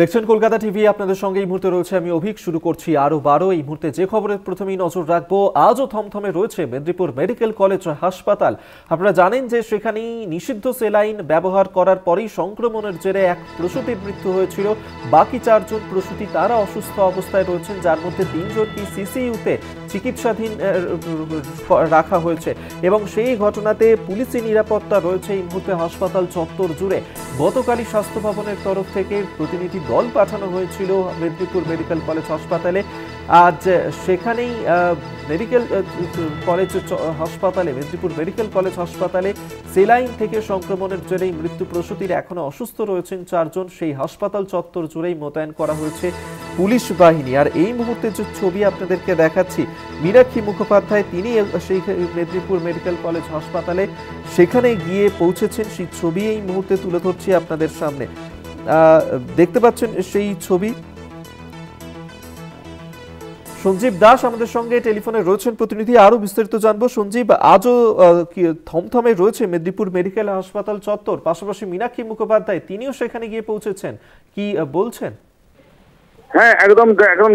দেখছেন কলকাতা টিভি, আপনাদের সঙ্গে এই মুহূর্তে রয়েছে আমি অভিক। শুরু করছি আরো 12। এই মুহূর্তে যে খবরের প্রথমেই নজর রাখবো, আজও থমথমে রয়েছে মেদিনীপুর মেডিকেল কলেজ হাসপাতাল। আপনারা জানেন যে সেখানেই নিষিদ্ধ সেলাইন ব্যবহার করার পরেই সংক্রমণের জেরে এক প্রসূতির মৃত্যু হয়েছিল। বাকি 4 জন প্রসূতি তারা অসুস্থ অবস্থায় রয়েছেন, যার মধ্যে 3 জনকে সিসিইউতে চিকিৎসাধীন রাখা হয়েছে এবং সেই ঘটনাতে পুলিশি নিরাপত্তা রয়েছে এই মুহূর্তে হাসপাতাল চত্বর জুড়ে। গতকালই স্বাস্থ্য ভবনের তরফ থেকে প্রতিনিধি দল পাঠানো হয়েছিল মেদিনীপুর মেডিকেল কলেজ হাসপাতালে। আজ সেখানেই মেডিকেল কলেজ হাসপাতালে, মেদিনীপুর মেডিকেল কলেজ হাসপাতালে সেলাইন থেকে সংক্রমণের জেরেই মৃত্যু প্রসূতির। এখনো অসুস্থ রয়েছেন 4 জন। সেই হাসপাতাল চত্বর জুড়েই মোতায়েন করা হয়েছে পুলিশ বাহিনী। আর এই মুহূর্তে যে ছবি আপনাদেরকে দেখাচ্ছি, মীনাক্ষী মুখোপাধ্যায় তিনি সেই মেদিনীপুর মেডিকেল কলেজ হাসপাতালে সেখানে গিয়ে পৌঁছেছেন। সেই ছবি এই মুহূর্তে তুলে ধরছি আপনাদের সামনে। দেখতে পাচ্ছেন সেই ছবি। সঞ্জীব দাস আমাদের সঙ্গে টেলিফোনে রয়েছেন প্রতিনিধি, আরো বিস্তারিত জানবো। সঞ্জীব, আজও থমথমে রয়েছে মেদিনীপুর মেডিকেল হাসপাতাল চত্বর, পাশাপাশি মীনাক্ষী মুখোপাধ্যায় তিনিও সেখানে গিয়ে পৌঁছেছেন, কি বলছেন? হ্যাঁ, একদম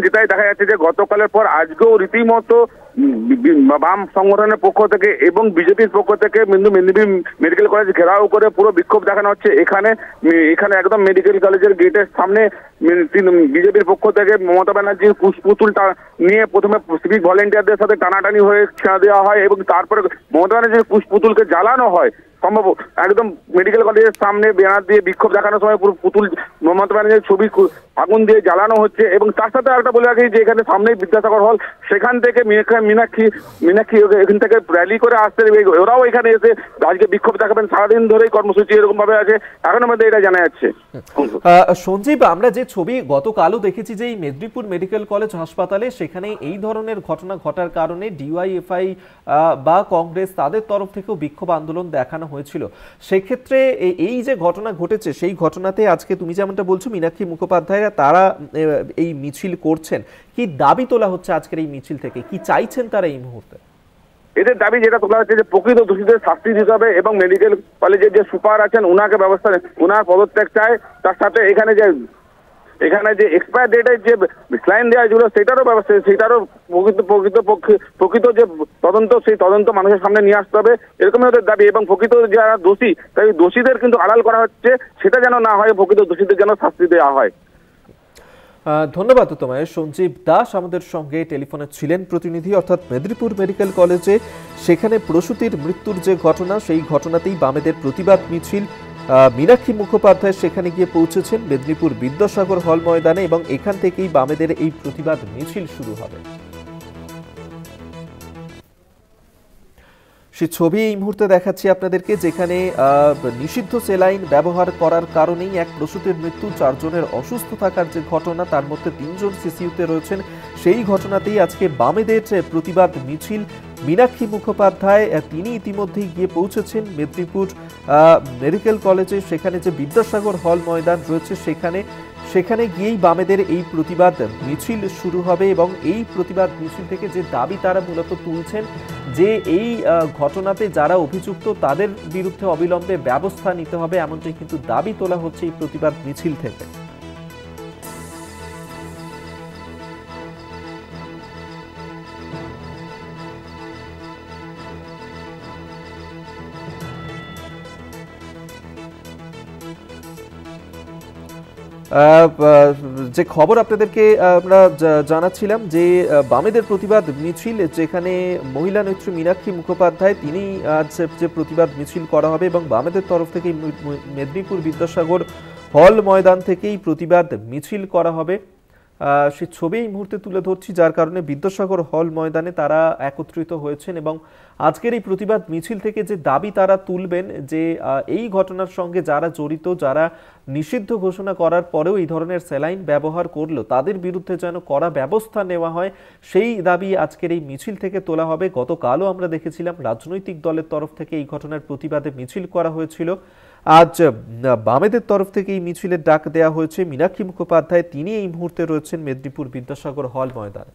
যেটাই দেখা যাচ্ছে যে গতকালের পর আজকেও রীতিমতো বাম সংগঠনের পক্ষ থেকে এবং বিজেপির পক্ষ থেকে মেদিনীপুর মেডিকেল কলেজ ঘেরাও করে পুরো বিক্ষোভ দেখানো হচ্ছে। এখানে একদম মেডিকেল কলেজের গেটের সামনে বিজেপির পক্ষ থেকে মমতা ব্যানার্জির পুতুলটা নিয়ে প্রথমে সিভিক ভলেন্টিয়ারদের সাথে টানাটানি হয়ে ছেড়ে দেওয়া হয় এবং তারপরে মমতা ব্যানার্জির পুতুলকে জ্বালানো হয়। সম্ভব একদম মেডিকেল কলেজের সামনে ব্যানার দিয়ে বিক্ষোভ দেখানোর সময় পুরো পুতুল মমতা ব্যানার্জির ছবি আগুন দিয়ে জ্বালানো হচ্ছে। এবং তার সাথে আরেকটা বলে রাখি যে এখানে সামনেই বিদ্যাসাগর হল, সেখান থেকে মীনাক্ষী এখান থেকে র্যালি করে আসতে, ওরাও এখানে এসে আজকে বিক্ষোভ দেখাবেন। সারাদিন ধরেই কর্মসূচি এরকম ভাবে আছে, এখনো মধ্যে এটা জানা যাচ্ছে। সঞ্জীব, আমরা যে ছবি গতকালও দেখেছি যে এই মেদিনীপুর মেডিকেল কলেজ হাসপাতালে সেখানে এই ধরনের ঘটনা ঘটার কারণে ডিওয়াইএফআই বা কংগ্রেস তাদের তরফ থেকেও বিক্ষোভ আন্দোলন দেখানো হয়েছিল। সেক্ষেত্রে এই যে ঘটনা ঘটেছে সেই ঘটনাতে আজকে তুমি যেমনটা বলছো মীনাক্ষী মুখোপাধ্যায়রা তারা এই মিছিল করছেন, কি দাবি তোলা হচ্ছে আজকের এই মিছিল থেকে, কি চাইছেন তারা এই মুহূর্তে? এদের দাবি যেটা তোলা হচ্ছে যে প্রকৃত দোষীদের শাস্তি দিতে হবে এবং মেডিকেল কলেজের যে সুপার আছেন ওনাকে ব্যবস্থা, ওনার পদত্যাগ চায়। তার সাথে এখানে যে এক্সপায়ার ডেটের যে স্লাইন দেওয়া ছিল সেটারও ব্যবস্থা, সেটারও প্রকৃত যে তদন্ত, সেই তদন্ত মানুষের সামনে নিয়ে আসতে হবে, এরকমই ওদের দাবি। এবং প্রকৃত যারা দোষী, তাই দোষীদের কিন্তু আড়াল করা হচ্ছে, সেটা যেন না হয়, প্রকৃত দোষীদের যেন শাস্তি দেওয়া হয়। ধন্যবাদ তোমায়। সঞ্জীব দাস আমাদের সঙ্গে টেলিফোনে ছিলেন প্রতিনিধি, অর্থাৎ মেদিনীপুর মেডিকেল কলেজে সেখানে প্রসূতির মৃত্যুর যে ঘটনা সেই ঘটনাতেই বামেদের প্রতিবাদ মিছিল। মীনাক্ষী মুখোপাধ্যায় সেখানে গিয়ে পৌঁছেছেন মেদিনীপুর বিদ্যাসাগর হল ময়দানে এবং এখান থেকেই বামেদের এই প্রতিবাদ মিছিল শুরু হবে। সেই ছবি এই মুহূর্তে দেখাচ্ছি আপনাদেরকে, যেখানে নিষিদ্ধ সেলাইন ব্যবহার করার কারণেই এক প্রসূতির মৃত্যু, 4 জনের অসুস্থ থাকার যে ঘটনা, তার মধ্যে 3 জন সিসিইউতে রয়েছেন। সেই ঘটনাতেই আজকে বামেদের প্রতিবাদ মিছিল। মীনাক্ষী মুখোপাধ্যায় তিনি ইতিমধ্যেই গিয়ে পৌঁছেছেন মেদিনীপুর মেডিকেল কলেজে। সেখানে যে বিদ্যাসাগর হল ময়দান রয়েছে সেখানে গিয়েই বামেদের এই প্রতিবাদ মিছিল শুরু হবে এবং এই প্রতিবাদ মিছিল থেকে যে দাবি তারা মূলত তুলছেন যে এই ঘটনাতে যারা অভিযুক্ত তাদের বিরুদ্ধে অবিলম্বে ব্যবস্থা নিতে হবে, এমনটাই কিন্তু দাবি তোলা হচ্ছে এই প্রতিবাদ মিছিল থেকে। যে খবর আপনাদেরকে আমরা জানাচ্ছিলাম যে বামেদের প্রতিবাদ মিছিল, যেখানে মহিলা নেত্রী মীনাক্ষী মুখোপাধ্যায় তিনি আজ যে প্রতিবাদ মিছিল করা হবে এবং বামেদের তরফ থেকে মেদিনীপুর বিদ্যাসাগর হল ময়দান থেকেই প্রতিবাদ মিছিল করা হবে। সেই ছবি এই মুহূর্তে তুলে ধরছি, যার কারণে বিদ্যাসাগর হল ময়দানে তারা একত্রিত হয়েছেন এবং আজকের এই প্রতিবাদ মিছিল থেকে যে দাবি তারা তুলবেন যে এই ঘটনার সঙ্গে যারা জড়িত, যারা নিষিদ্ধ ঘোষণা করার পরেও এই ধরনের স্যালাইন ব্যবহার করলো তাদের বিরুদ্ধে যেন কড়া ব্যবস্থা নেওয়া হয়, সেই দাবি আজকের এই মিছিল থেকে তোলা হবে। গতকালও আমরা দেখেছিলাম রাজনৈতিক দলের তরফ থেকে এই ঘটনার প্রতিবাদে মিছিল করা হয়েছিল। আজ বামেদের তরফ থেকে এই মিছিলের ডাক দেওয়া হয়েছে। মীনাক্ষী মুখোপাধ্যায় তিনি এই মুহূর্তে রয়েছেন মেদিনীপুর বিদ্যাসাগর হল ময়দানে।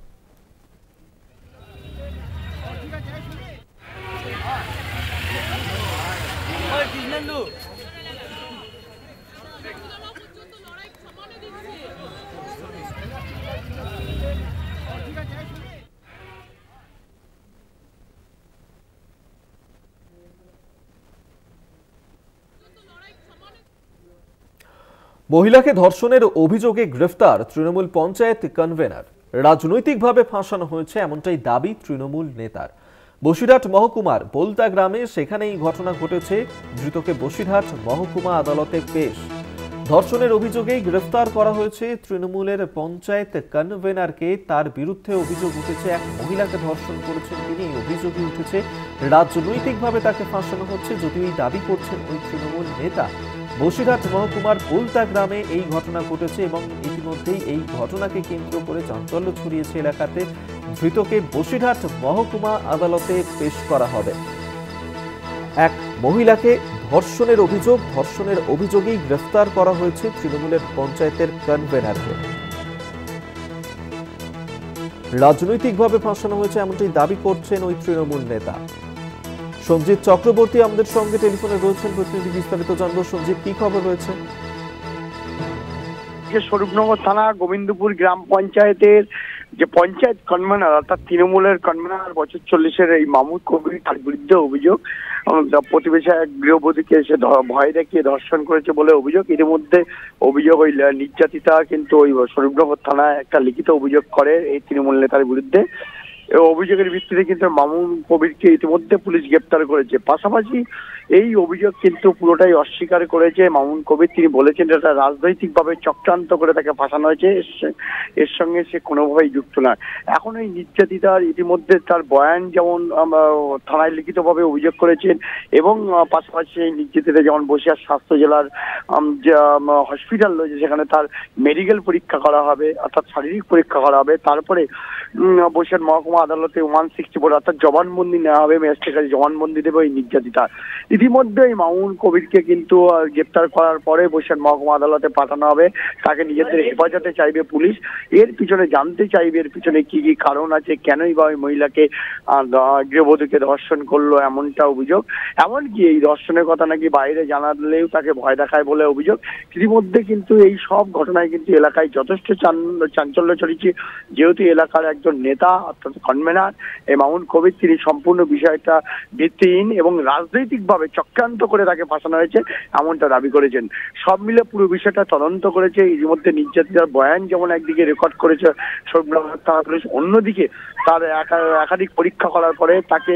মহিলাকে ধর্ষণের অভিযোগে গ্রেফতার তৃণমূল পঞ্চায়েত কনভেনার। রাজনৈতিকভাবে ফাঁসানো হয়েছে এমনটাই দাবি তৃণমূল নেতার। বসিরহাট মহকুমার বোলতা গ্রামে সেখানে এই ঘটনা ঘটেছে। ধৃতকে বসিরহাট মহকুমা আদালতে পেশ। ধর্ষণের অভিযোগেই গ্রেফতার করা হয়েছে তৃণমূলের পঞ্চায়েত কনভেনারকে। তার বিরুদ্ধে অভিযোগ উঠেছে এক মহিলাকে ধর্ষণ করেছেন তিনি। এই অভিযোগই উঠেছে রাজনৈতিকভাবে তাকে ফাঁসানো হচ্ছে, যদিও এই দাবি করছেন ওই তৃণমূল নেতা। বসিরহাট মহকুমার বোলতা গ্রামে এই ঘটনা ঘটেছে এবং ইতিমধ্যেই এই ঘটনাকে কেন্দ্র করে চাঞ্চল্য ছড়িয়েছে এলাকাতে। ধৃতকে বসিরহাট মহকুমা আদালতে পেশ করা হবে। এক মহিলাকে ধর্ষণের অভিযোগেই গ্রেফতার করা হয়েছে তৃণমূলের পঞ্চায়েতের কনভেনারকে। রাজনৈতিকভাবে ফাঁসানো হয়েছে এমনটাই দাবি করছেন ওই তৃণমূল নেতা। সঞ্জিত চক্রবর্তী আমাদের সঙ্গে টেলিফোনে রয়েছেন, প্রতিনিধি বিস্তারিত জানবো। সঞ্জিত, কি খবর রয়েছে? স্বরূপনগর থানা গোবিন্দপুর গ্রাম পঞ্চায়েতের যে পঞ্চায়েত কনভেনার অর্থাৎ তৃণমূলের কনভেনার বছর 40-এর এই মাহমুদ কবির, তার বিরুদ্ধে অভিযোগ প্রতিবেশী এক গৃহবধূকে সে ভয় দেখিয়ে ধর্ষণ করেছে বলে অভিযোগ। এর মধ্যে অভিযোগ ওই নির্যাতিতা কিন্তু ওই স্বরূপনগর থানায় একটা লিখিত অভিযোগ করে এই তৃণমূল নেতার বিরুদ্ধে। অভিযোগের ভিত্তিতে কিন্তু মামুন কবিরকে ইতিমধ্যে পুলিশ গ্রেপ্তার করেছে। পাশাপাশি এই অভিযোগ কিন্তু পুরোটাই অস্বীকার করেছে মামুন কবির। তিনি বলেছেন এটা রাজনৈতিকভাবে চক্রান্ত করে তাকে ফাঁসানো হয়েছে, এর সঙ্গে সে কোনোভাবেই যুক্ত নয়। এখন এই নির্যাতিতার ইতিমধ্যে তার বয়ান যেমন থানায় লিখিতভাবে অভিযোগ করেছেন এবং পাশাপাশি এই নির্যাতিতা যেমন বসিরহাট স্বাস্থ্য জেলার যে হসপিটাল রয়েছে সেখানে তার মেডিকেল পরীক্ষা করা হবে, অর্থাৎ শারীরিক পরীক্ষা করা হবে। তারপরে বসিরহাট মহকুমা আদালতে 164 অর্থাৎ জবানবন্দি নেওয়া হবে, ম্যাজিস্ট্রেট কাছে জবানবন্দি দেবে ওই নির্যাতিতা। ইতিমধ্যে এই মামুন কবিরকে কিন্তু গ্রেপ্তার করার পরে বসিরহাট মহকুমা আদালতে পাঠানো হবে। তাকে নিজেদের হেফাজতে চাইবে পুলিশ। এর পিছনে জানতে চাইবে এর পিছনে কি কি কারণ আছে, কেনই বা ওই মহিলাকে গৃহবধূকে ধর্ষণ করলো এমনটা অভিযোগ। এমনকি এই ধর্ষণের কথা নাকি বাইরে জানালেও তাকে ভয় দেখায় বলে অভিযোগ। ইতিমধ্যে কিন্তু এই সব ঘটনায় কিন্তু এলাকায় যথেষ্ট চাঞ্চল্য ছড়িয়েছে, যেহেতু এলাকার একজন নেতা অর্থাৎ কনভেনার এই মামুন কবির, তিনি সম্পূর্ণ বিষয়টা ভিত্তিহীন এবং রাজনৈতিকভাবে চক্রান্ত করে তাকে ফাঁসানো হয়েছে এমনটা দাবি করেছেন। সব মিলে পুরো বিষয়টা তদন্ত করেছে। ইতিমধ্যে নির্যাতিতার বয়ান যেমন একদিকে রেকর্ড করেছে স্বরূপনগর থানা পুলিশ, অন্যদিকে তার একাধিক পরীক্ষা করার পরে তাকে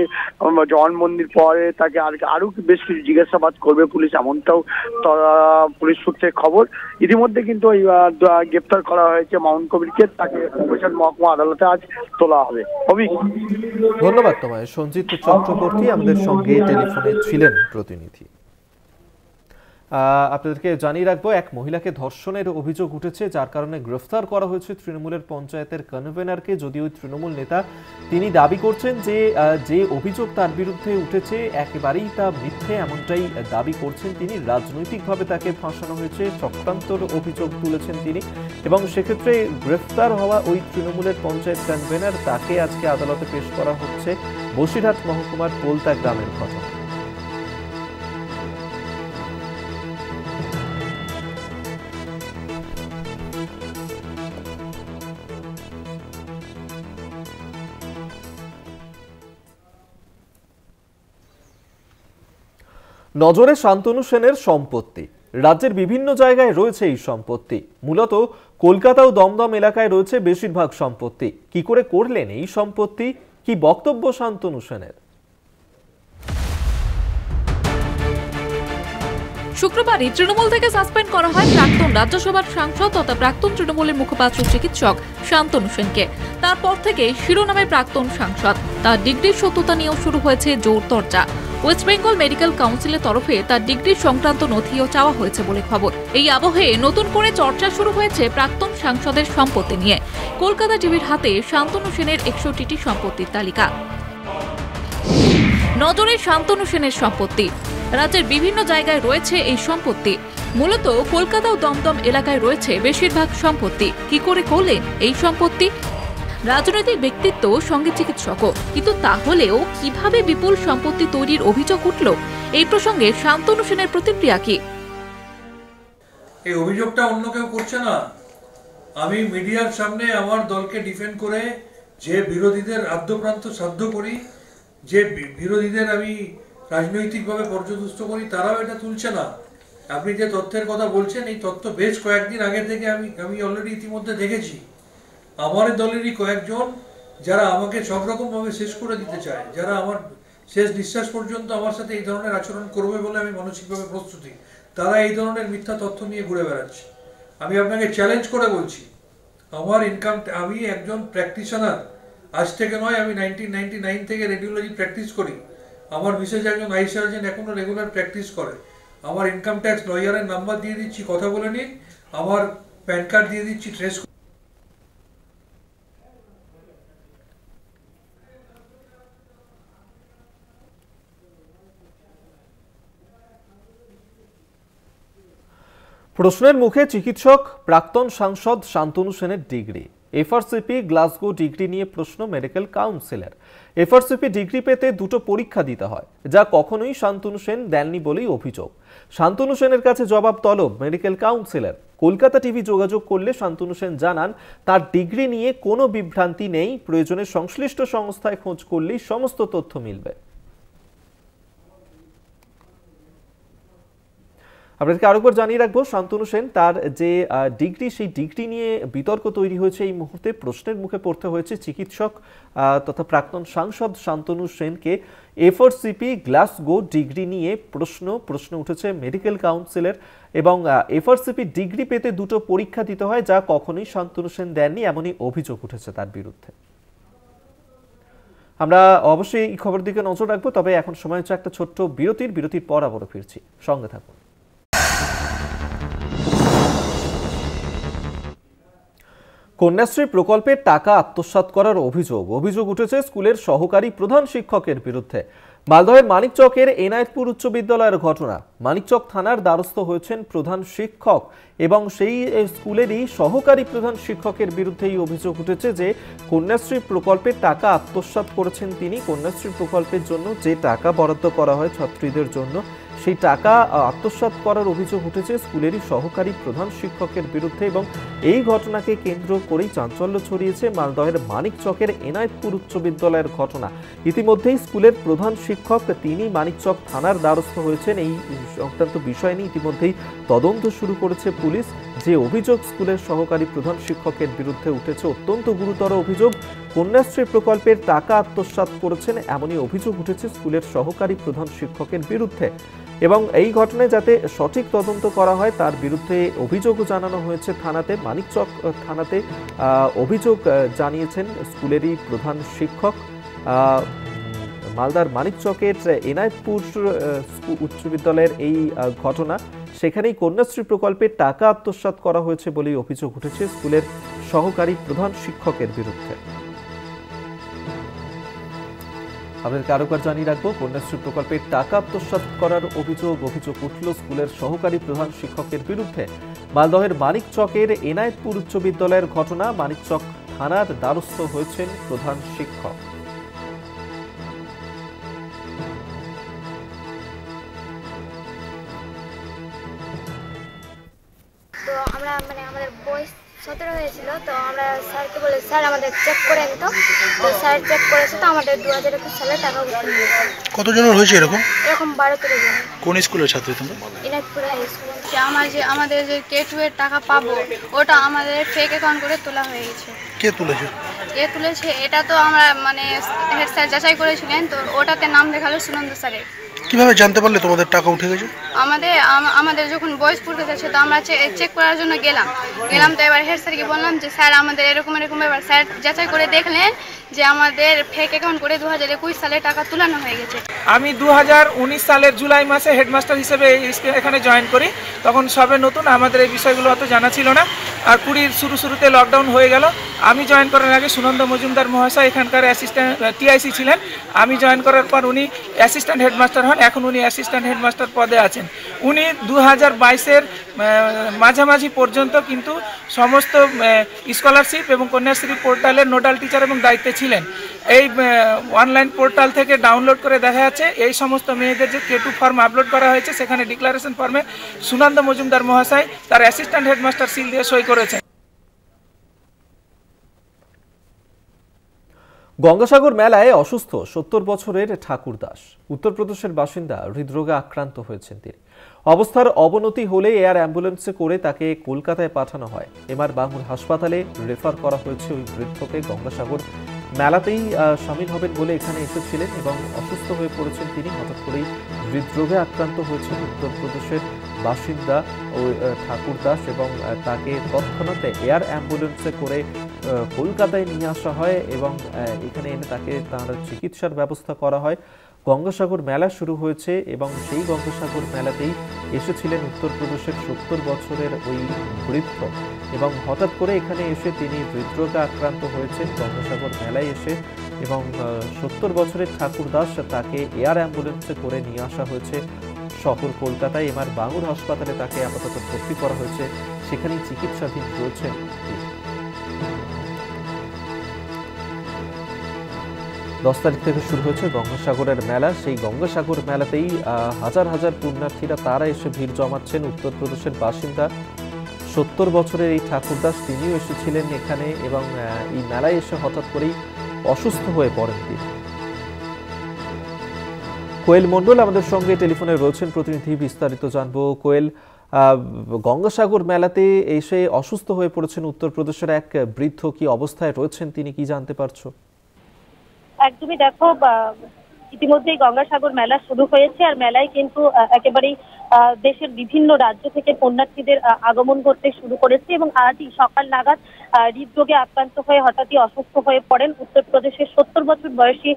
জবানবন্দির পরে তাকে আরো বেশ কিছু জিজ্ঞাসাবাদ করবে পুলিশ, এমনটাও পুলিশ সূত্রে খবর। ইতিমধ্যে কিন্তু ওই গ্রেপ্তার করা হয়েছে মামুন কবিরকে, তাকে বসিরহাট মহকুমা আদালতে আজ তোলা হবে। ধন্যবাদ তোমায় সঞ্জিত চক্রবর্তী, আমাদের সঙ্গে টেলিফোনে ছিলেন প্রতিনিধি। আপনাদেরকে জানিয়ে রাখবো, এক মহিলাকে ধর্ষণের অভিযোগ উঠেছে, যার কারণে গ্রেফতার করা হয়েছে তৃণমূলের পঞ্চায়েতের কনভেনারকে। যদিও তৃণমূল নেতা তিনি দাবি করছেন যে অভিযোগ তার বিরুদ্ধে উঠেছে একেবারেই তা মিথ্যে, এমনটাই দাবি করছেন তিনি। রাজনৈতিকভাবে তাকে ফাঁসানো হয়েছে, চক্রান্তর অভিযোগ তুলেছেন তিনি, এবং সেক্ষেত্রে গ্রেফতার হওয়া ওই তৃণমূলের পঞ্চায়েত কনভেনার তাকে আজকে আদালতে পেশ করা হচ্ছে। বসিরহাট মহকুমার বোলতা গ্রামের ঘটনা। নজরে শান্তনু সেনের সম্পত্তি। রাজ্যের বিভিন্ন জায়গায় রয়েছে এই সম্পত্তি, মূলত কলকাতা ও দমদম এলাকায় রয়েছে বেশিরভাগ সম্পত্তি। কি করে করলেন এই সম্পত্তি, কি বক্তব্য শান্তনু সেনের? শুক্রবারই তৃণমূল থেকে সাসপেন্ড করা হয় প্রাক্তন রাজ্যসভার সাংসদ তথা প্রাক্তন তৃণমূলের মুখপাত্র চিকিৎসক শান্তনু সেনকে। তারপর থেকে শিরোনামে প্রাক্তন সাংসদ, তার ডিগ্রির সত্যতা নিয়েও শুরু হয়েছে জোর চর্চা। ওয়েস্ট বেঙ্গল মেডিকেল কাউন্সিলের তরফে তার ডিগ্রির সংক্রান্ত নথিও চাওয়া হয়েছে বলে খবর। এই আবহে নতুন করে চর্চা শুরু হয়েছে প্রাক্তন সাংসদের সম্পত্তি নিয়ে। কলকাতা টিভির হাতে শান্তনু সেনের 61টি সম্পত্তির তালিকা। নজরে শান্তনু সেনের সম্পত্তি। রাজ্যের বিভিন্ন জায়গায় রয়েছে এই সম্পত্তি, মূলত কলকাতা ও দমদম এলাকায় রয়েছে বেশিরভাগ সম্পত্তি। কি করে করলেন এই সম্পত্তি? রাজনৈতিক ব্যক্তিত্ব, সঙ্গে চিকিৎসকও, কিন্তু তাহলেও কিভাবে বিপুল সম্পত্তি তৈরির অভিযোগ উঠল? এই প্রসঙ্গে শান্তনু সেনের প্রতিক্রিয়া কি? এই অভিযোগটা অন্য কেউ করছে না। আমি মিডিয়ার সামনে আমার দলকে ডিফেন্ড করে যে বিরোধীদের আদ্যপ্রান্ত সাধ্য করি, যে বিরোধীদের আমি রাজনৈতিকভাবে পর্যদস্ত করি, তারাও এটা তুলছে না। আপনি যে তথ্যের কথা বলছেন, এই তথ্য বেশ কয়েকদিন আগে থেকে আমি অলরেডি ইতিমধ্যে দেখেছি। আমার দলেরই কয়েকজন যারা আমাকে সব রকমভাবে শেষ করে দিতে চায়, যারা আমার শেষ নিঃশ্বাস পর্যন্ত আমার সাথে এই ধরনের আচরণ করবে বলে আমি মানসিকভাবে প্রস্তুতি, তারা এই ধরনের মিথ্যা তথ্য নিয়ে ঘুরে বেড়াচ্ছে। আমি আপনাকে চ্যালেঞ্জ করে বলছি, আমার ইনকাম, আমি একজন প্র্যাকটিশনার, আজ থেকে নয়, আমি 1999 থেকে রেডিওলজি প্র্যাকটিস করি। আমার মিসেস একজন আই সার্জন, এখনো রেগুলার প্র্যাকটিস করে। আমার ইনকাম ট্যাক্স লয়ারের নাম্বার দিয়ে দিচ্ছি, কথা বলে নিন। আমার প্যান কার্ড দিয়ে দিচ্ছি, ট্রেস। প্রশ্নের মুখে চিকিৎসক প্রাক্তন সাংসদ শান্তনু সেনের ডিগ্রি। এফআরসিপি গ্লাসগো ডিগ্রি নিয়ে প্রশ্ন মেডিকেল কাউন্সিলের। এফআরসিপি ডিগ্রি পেতে দুটো পরীক্ষা দিতে হয়, যা কখনোই শান্তনু সেন দেননি বলেই অভিযোগ। শান্তনু সেনের কাছে জবাব তলব মেডিকেল কাউন্সিলের। কলকাতা টিভি যোগাযোগ করলে শান্তনু সেন জানান, তার ডিগ্রি নিয়ে কোনো বিভ্রান্তি নেই, প্রয়োজনে সংশ্লিষ্ট সংস্থায় খোঁজ করলেই সমস্ত তথ্য মিলবে। আপনাদেরকে আরেকবার জানিয়ে রাখবো, শান্তনু সেন তার যে ডিগ্রি, সেই ডিগ্রি নিয়ে বিতর্ক তৈরি হয়েছে। এই মুহূর্তে প্রশ্নের মুখে পড়তে হয়েছে চিকিৎসক তথা প্রাক্তন সাংসদ শান্তনু সেনকে। এফআরসিপি গ্লাসগো ডিগ্রি নিয়ে প্রশ্ন উঠেছে মেডিকেল কাউন্সিলের, এবং এফআরসিপি ডিগ্রি পেতে দুটো পরীক্ষা দিতে হয়, যা কখনোই শান্তনু সেন দেননি, এমনই অভিযোগ উঠেছে তার বিরুদ্ধে। আমরা অবশ্যই এই খবর দিকে নজর রাখবো, তবে এখন সময় হচ্ছে একটা ছোট্ট বিরতির পর আবারও ফিরছি, সঙ্গে থাকুন। কন্যাশ্রী প্রকল্পের টাকা আত্মসাৎ করার অভিযোগ উঠেছে স্কুলের সহকারী প্রধান শিক্ষকের বিরুদ্ধে। মালদহের মানিকচকের এনায়েতপুর উচ্চ বিদ্যালয়ের ঘটনা। মানিকচক থানার দ্বারস্থ হয়েছেন প্রধান শিক্ষক, এবং সেই স্কুলেরই সহকারী প্রধান শিক্ষকের বিরুদ্ধে এই অভিযোগ উঠেছে যে কন্যাশ্রী প্রকল্পের টাকা আত্মসাৎ করেছেন তিনি। কন্যাশ্রী প্রকল্পের জন্য যে টাকা বরাদ্দ করা হয় ছাত্রীদের জন্য, সেই টাকা আত্মসাৎ করার অভিযোগ উঠেছে স্কুলেরই সহকারী প্রধান শিক্ষকের বিরুদ্ধে, এবং এই ঘটনাকে কেন্দ্র করেই চাঞ্চল্য ছড়িয়েছে মালদহের মানিকচকের এনায়েতপুর উচ্চ বিদ্যালয়ের ঘটনা। ইতিমধ্যেই স্কুলের প্রধান শিক্ষক তিনি মানিকচক থানার দ্বারস্থ হয়েছেন। এই সংক্রান্ত বিষয় নিয়ে ইতিমধ্যেই তদন্ত শুরু করেছে পুলিশ। যে অভিযোগ স্কুলের সহকারী প্রধান শিক্ষকের বিরুদ্ধে উঠেছে অত্যন্ত গুরুতর অভিযোগ। কন্যাশ্রী প্রকল্পের টাকা আত্মসাৎ করেছেন, এমনই অভিযোগ উঠেছে স্কুলের সহকারী প্রধান শিক্ষকের বিরুদ্ধে, এবং এই ঘটনায় যাতে সঠিক তদন্ত করা হয় তার বিরুদ্ধে অভিযোগও জানানো হয়েছে থানাতে। মানিকচক থানাতে অভিযোগ জানিয়েছেন স্কুলেরই প্রধান শিক্ষক। মালদার মানিকচকের এনায়েতপুর উচ্চ বিদ্যালয়ের এই ঘটনা, সেখানেই কন্যাশ্রী প্রকল্পের টাকা আত্মসাৎ করা হয়েছে বলেই অভিযোগ উঠেছে স্কুলের সহকারী প্রধান শিক্ষকের বিরুদ্ধে। আপনাদেরকে আরেকবার জানিয়ে রাখবো, কন্যাশ্রী প্রকল্পের টাকা আত্মসাৎ করার অভিযোগ উঠল স্কুলের সহকারী প্রধান শিক্ষকের বিরুদ্ধে। মালদহের মানিকচকের এনায়েতপুর উচ্চ বিদ্যালয়ের ঘটনা। মানিকচক থানার দ্বারস্থ হয়েছেন প্রধান শিক্ষক। তো আমরা আমাদের বয়স 17 হয়েছিল, তো আমরা স্যারকে বলে স্যার আমাদের চেক করে দিত। তো স্যার চেক করেছে, তো আমাদের 2021 সালে টাকা উঠে নিয়েছে। কতজনের হয়েছে এরকম? 12-13 জন। কোন স্কুলের ছাত্রী তোমরা? Enayetpur high school. আমাদের যে K2 এর টাকা পাবো, ওটা আমাদের ফেক অ্যাকাউন্ট করে তোলা হয়ে গেছে। কে তুলেছে? এটা তো আমরা হেড স্যার যাচাই করেছিলেন, তো ওটাতে নাম দেখালো সুনন্দ স্যারের। কিভাবে জানতে পারলে তোমাদের টাকা উঠে গেছে? আমাদের যখন বয়স পড়তে যাচ্ছে, তো আমরা চেক করার জন্য গেলাম। তো এবার হেড স্যারকে বললাম যে স্যার আমাদের এরকম। এবার স্যার যাচাই করে দেখলেন যে আমাদের ফেক অ্যাকাউন্ট করে 2021 সালে টাকা তুলানো হয়ে গেছে। আমি 2019 সালের জুলাই মাসে হেডমাস্টার হিসেবে এখানে জয়েন করি। তখন সবে নতুন, আমাদের এই বিষয়গুলো অত জানা ছিল না। আর 20 শুরুতে লকডাউন হয়ে গেল। আমি জয়েন করার আগে সুনন্দ মজুমদার মহাশয় এখানকার অ্যাসিস্ট্যান্ট টিআইসি ছিলেন। আমি জয়েন করার পর উনি অ্যাসিস্ট্যান্ট হেডমাস্টার হন। এখন উনি অ্যাসিস্ট্যান্ট হেডমাস্টার পদে আছেন। উনি 2022-এর মাঝামাঝি পর্যন্ত কিন্তু সমস্ত স্কলারশিপ এবং কন্যাশ্রী পোর্টালের নোডাল টিচার এবং দায়িত্বে ছিলেন। এই অনলাইন পোর্টাল থেকে ডাউনলোড করে দেখা যাচ্ছে এই সমস্ত মেয়েদের যে K2 ফর্ম আপলোড করা হয়েছে, সেখানে ডিক্লারেশন ফর্মে সুনন্দ মজুমদার মহাশয় তার অ্যাসিস্ট্যান্ট হেডমাস্টার সিল দিয়ে সই করেছেন। গঙ্গাসাগর মেলায় অসুস্থ 70 বছরের ঠাকুরদাস। উত্তরপ্রদেশের বাসিন্দা, হৃদরোগে আক্রান্ত হয়েছেন তিনি। অবস্থার অবনতি হলে এয়ার অ্যাম্বুলেন্সে করে তাকে কলকাতায় পাঠানো হয়। এমআর বাঙুর হাসপাতালে রেফার করা হয়েছে। ওই বৃদ্ধকে গঙ্গাসাগর মেলাতেই সামিল হবেন বলে এখানে এসেছিলেন এবং অসুস্থ হয়ে পড়েছেন তিনি। হঠাৎ করেই হৃদরোগে আক্রান্ত হয়েছেন উত্তরপ্রদেশের বাসিন্দা ওই ঠাকুরদাস এবং তাকে তৎক্ষণাৎ এয়ার অ্যাম্বুলেন্সে করে কলকাতায় নিয়ে আসা হয় এবং এখানে এনে তাকে তার চিকিৎসার ব্যবস্থা করা হয়। গঙ্গাসাগর মেলা শুরু হয়েছে এবং সেই গঙ্গাসাগর মেলাতেই এসেছিলেন উত্তরপ্রদেশের 70 বছরের ওই বৃদ্ধ এবং হঠাৎ করে এখানে এসে তিনি হৃদরোগে আক্রান্ত হয়েছেন গঙ্গাসাগর মেলায় এসে এবং 70 বছরের ঠাকুরদাস তাকে এয়ার অ্যাম্বুলেন্সে করে নিয়ে আসা হয়েছে শহর কলকাতায়। এমআর বাঙুর হাসপাতালে তাকে আপাতত ভর্তি করা হয়েছে, সেখানেই চিকিৎসাধীন রয়েছেন তিনি। 10 তারিখ থেকে শুরু হয়েছে গঙ্গাসাগরের মেলা। সেই গঙ্গাসাগর মেলাতেই হাজার হাজার পুণ্যার্থীরা তারা এসে ভিড় জমাচ্ছেন। উত্তরপ্রদেশের বাসিন্দা 70 বছরের এই ঠাকুরদাস তিনিও এসেছিলেন এখানে এবং এই মেলায় এসে হঠাৎ করেই অসুস্থ হয়ে পড়েন তিনি। কোয়েল মণ্ডল আমাদের সঙ্গে টেলিফোনে রয়েছেন, প্রতিনিধি, বিস্তারিত জানবো। কোয়েল, গঙ্গাসাগর মেলাতে এসে অসুস্থ হয়ে পড়েছেন উত্তরপ্রদেশের এক বৃদ্ধ, কি অবস্থায় রয়েছেন তিনি, কি জানতে পারছো? একদমই দেখো, ইতিমধ্যেই গঙ্গাসাগর মেলা শুরু হয়েছে আর মেলায় কিন্তু একেবারেই দেশের বিভিন্ন রাজ্য থেকে পুণ্যার্থীদের আগমন করতে শুরু করেছে এবং আজই সকাল নাগাদ হৃদরোগে আক্রান্ত হয়ে হঠাৎই অসুস্থ হয়ে পড়েন উত্তরপ্রদেশের 70 বছর বয়সী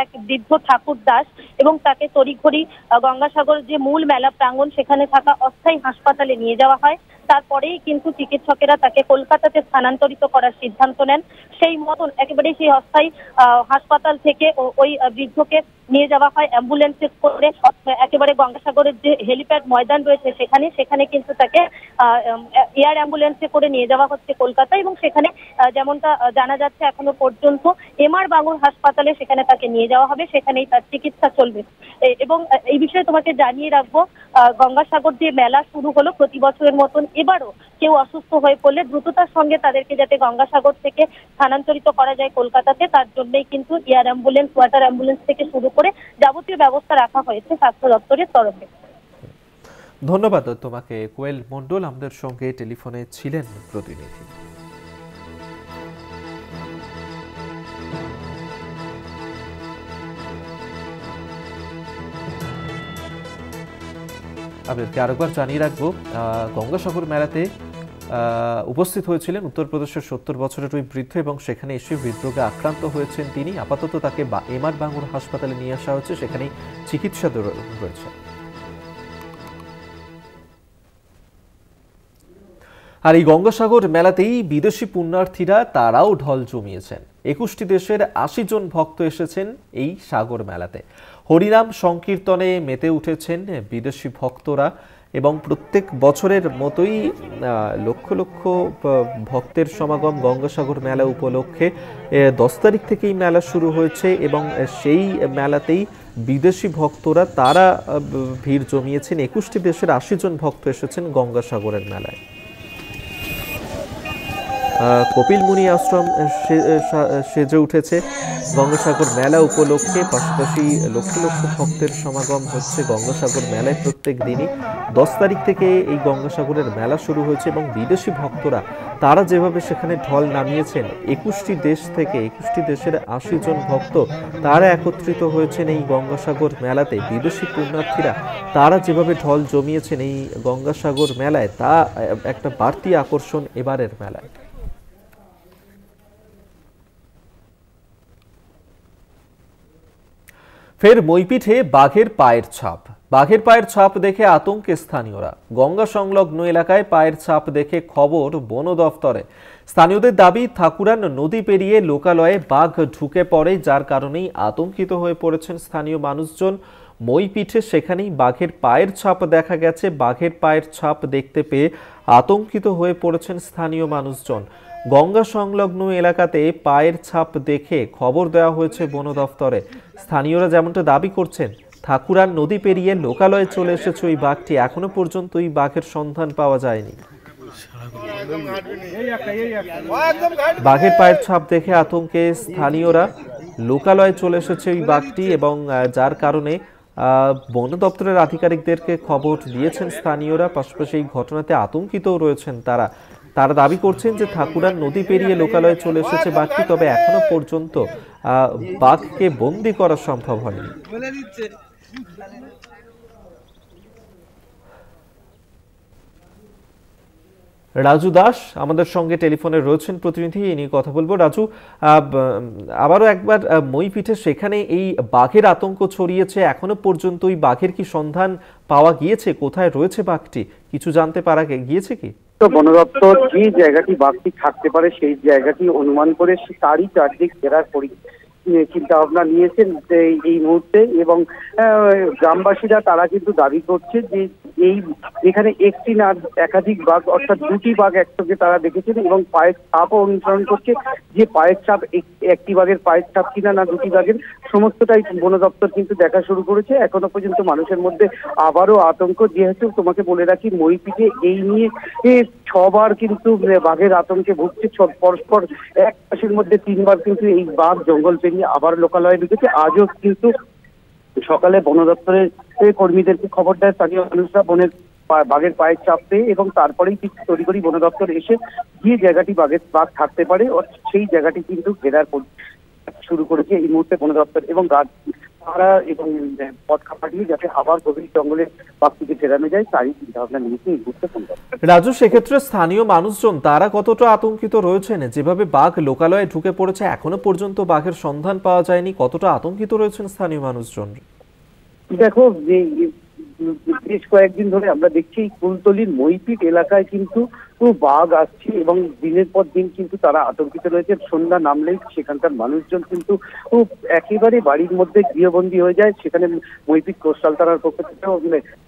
এক বৃদ্ধ ঠাকুর দাস এবং তাকে তড়িঘড়ি গঙ্গাসাগর যে মূল মেলা প্রাঙ্গণ সেখানে থাকা অস্থায়ী হাসপাতালে নিয়ে যাওয়া হয়। তারপরেই কিন্তু চিকিৎসকেরা তাকে কলকাতাতে স্থানান্তরিত করার সিদ্ধান্ত নেন। সেই মতন একেবারে সেই অস্থায়ী হাসপাতাল থেকে ওই বৃদ্ধকে নিয়ে যাওয়া হয় অ্যাম্বুলেন্সে করে একেবারে গঙ্গাসাগরের যে হেলিপ্যাড ময়দান রয়েছে সেখানে কিন্তু তাকে এয়ার অ্যাম্বুলেন্সে করে নিয়ে যাওয়া হচ্ছে কলকাতায় এবং সেখানে যেমনটা জানা যাচ্ছে এখনো পর্যন্ত এমআর বাঙুর হাসপাতালে সেখানে তাকে নিয়ে যাওয়া হবে, সেখানেই তার চিকিৎসা চলবে। এবং এই বিষয়ে তোমাকে জানিয়ে রাখবো, গঙ্গাসাগর যে মেলা শুরু হলো প্রতি বছরের মতন এবারও কেউ অসুস্থ হয়ে পড়লে দ্রুততার সঙ্গে তাদেরকে যাতে গঙ্গাসাগর থেকে স্থানান্তরিত করা যায় কলকাতাতে, তার জন্যই কিন্তু এয়ার অ্যাম্বুলেন্স, ওয়াটার অ্যাম্বুলেন্স থেকে শুরু করে যাবতীয় ব্যবস্থা রাখা হয়েছে স্বাস্থ্য দপ্তরের তরফে। ধন্যবাদ তোমাকে কোয়েল মণ্ডল, আমাদের সঙ্গে টেলিফোনে ছিলেন প্রতিনিধি। আপনাদেরকে আরেকবার জানিয়ে রাখবো, গঙ্গাসাগর মেলাতে উপস্থিত হয়েছিলেন উত্তরপ্রদেশের 70 বছরের ওই বৃদ্ধ এবং সেখানে এসে হৃদরোগে আক্রান্ত হয়েছেন তিনি। আপাতত তাকে এমআর বাঙুর হাসপাতালে নিয়ে আসা হচ্ছে, সেখানেই চিকিৎসা রয়েছে। আর এই গঙ্গাসাগর মেলাতেই বিদেশি পুণ্যার্থীরা তারাও ঢল জমিয়েছেন। 21টি দেশের 80 জন ভক্ত এসেছেন এই সাগর মেলাতে। হরিনাম সংকীর্তনে মেতে উঠেছেন বিদেশি ভক্তরা এবং প্রত্যেক বছরের মতোই লক্ষ লক্ষ ভক্তের সমাগম গঙ্গাসাগর মেলা উপলক্ষে। 10 তারিখ থেকেই মেলা শুরু হয়েছে এবং সেই মেলাতেই বিদেশি ভক্তরা তারা ভিড় জমিয়েছেন। 21টি দেশের 80 জন ভক্ত এসেছেন গঙ্গাসাগরের মেলায়। কপিল মুনি আশ্রম সেজে উঠেছে গঙ্গাসাগর মেলা উপলক্ষে। পাশাপাশি লক্ষ লক্ষ ভক্তের সমাগম হচ্ছে গঙ্গাসাগর মেলায় প্রত্যেক দিনই। 10 তারিখ থেকে এই গঙ্গাসাগরের মেলা শুরু হয়েছে এবং বিদেশি ভক্তরা তারা যেভাবে সেখানে ঢল নামিয়েছেন, 21টি দেশ থেকে 21টি দেশের 80 জন ভক্ত তারা একত্রিত হয়েছেন এই গঙ্গাসাগর মেলাতে। বিদেশি পুণ্যার্থীরা তারা যেভাবে ঢল জমিয়েছেন এই গঙ্গাসাগর মেলায়, তা একটা বাড়তি আকর্ষণ এবারের মেলায়। ফের মইপিঠে বাঘের পায়ের ছাপ। বাঘের পায়ের ছাপ দেখে আতঙ্কে স্থানীয়রা। গঙ্গা সংলগ্ন এলাকায় পায়ের ছাপ দেখে খবর বন দফতরে। স্থানীয়দের দাবি, ঠাকুরান নদী পেরিয়ে লোকালয়ে বাঘ ঢুকে পড়ে, যার কারণেই আতঙ্কিত হয়ে পড়েছেন স্থানীয় মানুষজন। মইপিঠে সেখানেই বাঘের পায়ের ছাপ দেখা গেছে। বাঘের পায়ের ছাপ দেখতে পেয়ে আতঙ্কিত হয়ে পড়েছেন স্থানীয় মানুষজন। গঙ্গা সংলগ্ন এলাকাতে পায়ের ছাপ দেখে খবর দেওয়া হয়েছে বন দফতরে। স্থানীয়রা যেমনটা দাবি করছেন, ঠাকুরান নদী পেরিয়ে লোকালয়ে চলে এসেছে ওই বাঘটি। এখনো পর্যন্ত ওই বাঘের সন্ধান পাওয়া যায়নি। বাঘের পায়ের ছাপ দেখে আতঙ্কে স্থানীয়রা। লোকালয়ে চলে এসেছে ওই বাঘটি এবং যার কারণে বন দপ্তরের আধিকারিকদেরকে খবর দিয়েছেন স্থানীয়রা। পাশাপাশি এই ঘটনাতে আতঙ্কিত রয়েছেন তারা দাবি করছেন যে ঠাকুরার নদী পেরিয়ে লোকালয়ে চলে এসেছে বাঘটি, তবে এখনো পর্যন্ত বাঘকে বন্দী করা সম্ভব হয়নি। রাজু দাস আমাদের সঙ্গে টেলিফোনে রয়েছেন প্রতিনিধি, এ নিয়ে কথা বলবো। রাজু, আবারও একবার মইপিঠে সেখানে এই বাঘের আতঙ্ক ছড়িয়েছে, এখনো পর্যন্ত ওই বাঘের কি সন্ধান পাওয়া গিয়েছে? কোথায় রয়েছে বাঘটি, কিছু জানতে পারা গিয়েছে কি? তো বন দপ্তর যে জায়গাটি বাঘটি থাকতে পারে সেই জায়গাটি অনুমান করে তারই চারদিক ঘেরার চিন্তা ভাবনা নিয়েছেন এই মুহূর্তে, এবং গ্রামবাসীরা তারা কিন্তু দাবি করছে যে এখানে একটি না একাধিক বাঘ অর্থাৎ দুটি বাঘ একসঙ্গে তারা দেখেছেন এবং পায়ের ছাপও অনুসরণ করছে। যে পায়ের ছাপ একটি বাঘের পায়ের ছাপ কিনা না দুটি বাঘের, সমস্তটাই বন দপ্তর কিন্তু দেখা শুরু করেছে। এখনো পর্যন্ত মানুষের মধ্যে আবারও আতঙ্ক, যেহেতু তোমাকে বলে রাখি মইপিঠে এই নিয়ে 6 বার কিন্তু বাঘের আতঙ্কে ভুগছে। পরস্পর এক মাসের মধ্যে 3 বার কিন্তু এই বাঘ জঙ্গল পেরিয়ে আবার লোকালয়ে ঢুকেছে। আজও কিন্তু সকালে বন দপ্তরের কর্মীদেরকে খবর দেয় স্থানীয় মানুষরা বাঘের পায়ের চাপ পেয়ে, এবং তারপরেই তৈরি করি বন দপ্তর এসে যে জায়গাটি বাঘ থাকতে পারে সেই জায়গাটি কিন্তু ঘেরার শুরু করেছে এই মুহূর্তে বন দপ্তর, এবং তারা এবং পথ পাঠিয়ে যাতে আবার গভীর জঙ্গলে বাঘটিকে ফেরানো যায় তারই চিন্তা ভাবনা নিয়েছে এই মুহূর্তে বন দপ্তর। রাজু, সেক্ষেত্রে স্থানীয় মানুষজন তারা কতটা আতঙ্কিত রয়েছেন? যেভাবে বাঘ লোকালয়ে ঢুকে পড়েছে, এখনো পর্যন্ত বাঘের সন্ধান পাওয়া যায়নি, কতটা আতঙ্কিত রয়েছেন স্থানীয় মানুষজন? দেখো, বেশ কয়েকদিন ধরে আমরা দেখছি কুলতলির মইপিঠ এলাকায় কিন্তু বাঘ আসছে এবং দিনের পর দিন কিন্তু তারা আতঙ্কিত রয়েছে। সন্ধ্যা নামলেই সেখানকার মানুষজন কিন্তু একেবারে বাড়ির মধ্যে গৃহবন্দী হয়ে যায়। সেখানে মইপিঠ কোস্টাল থানার পক্ষ থেকেও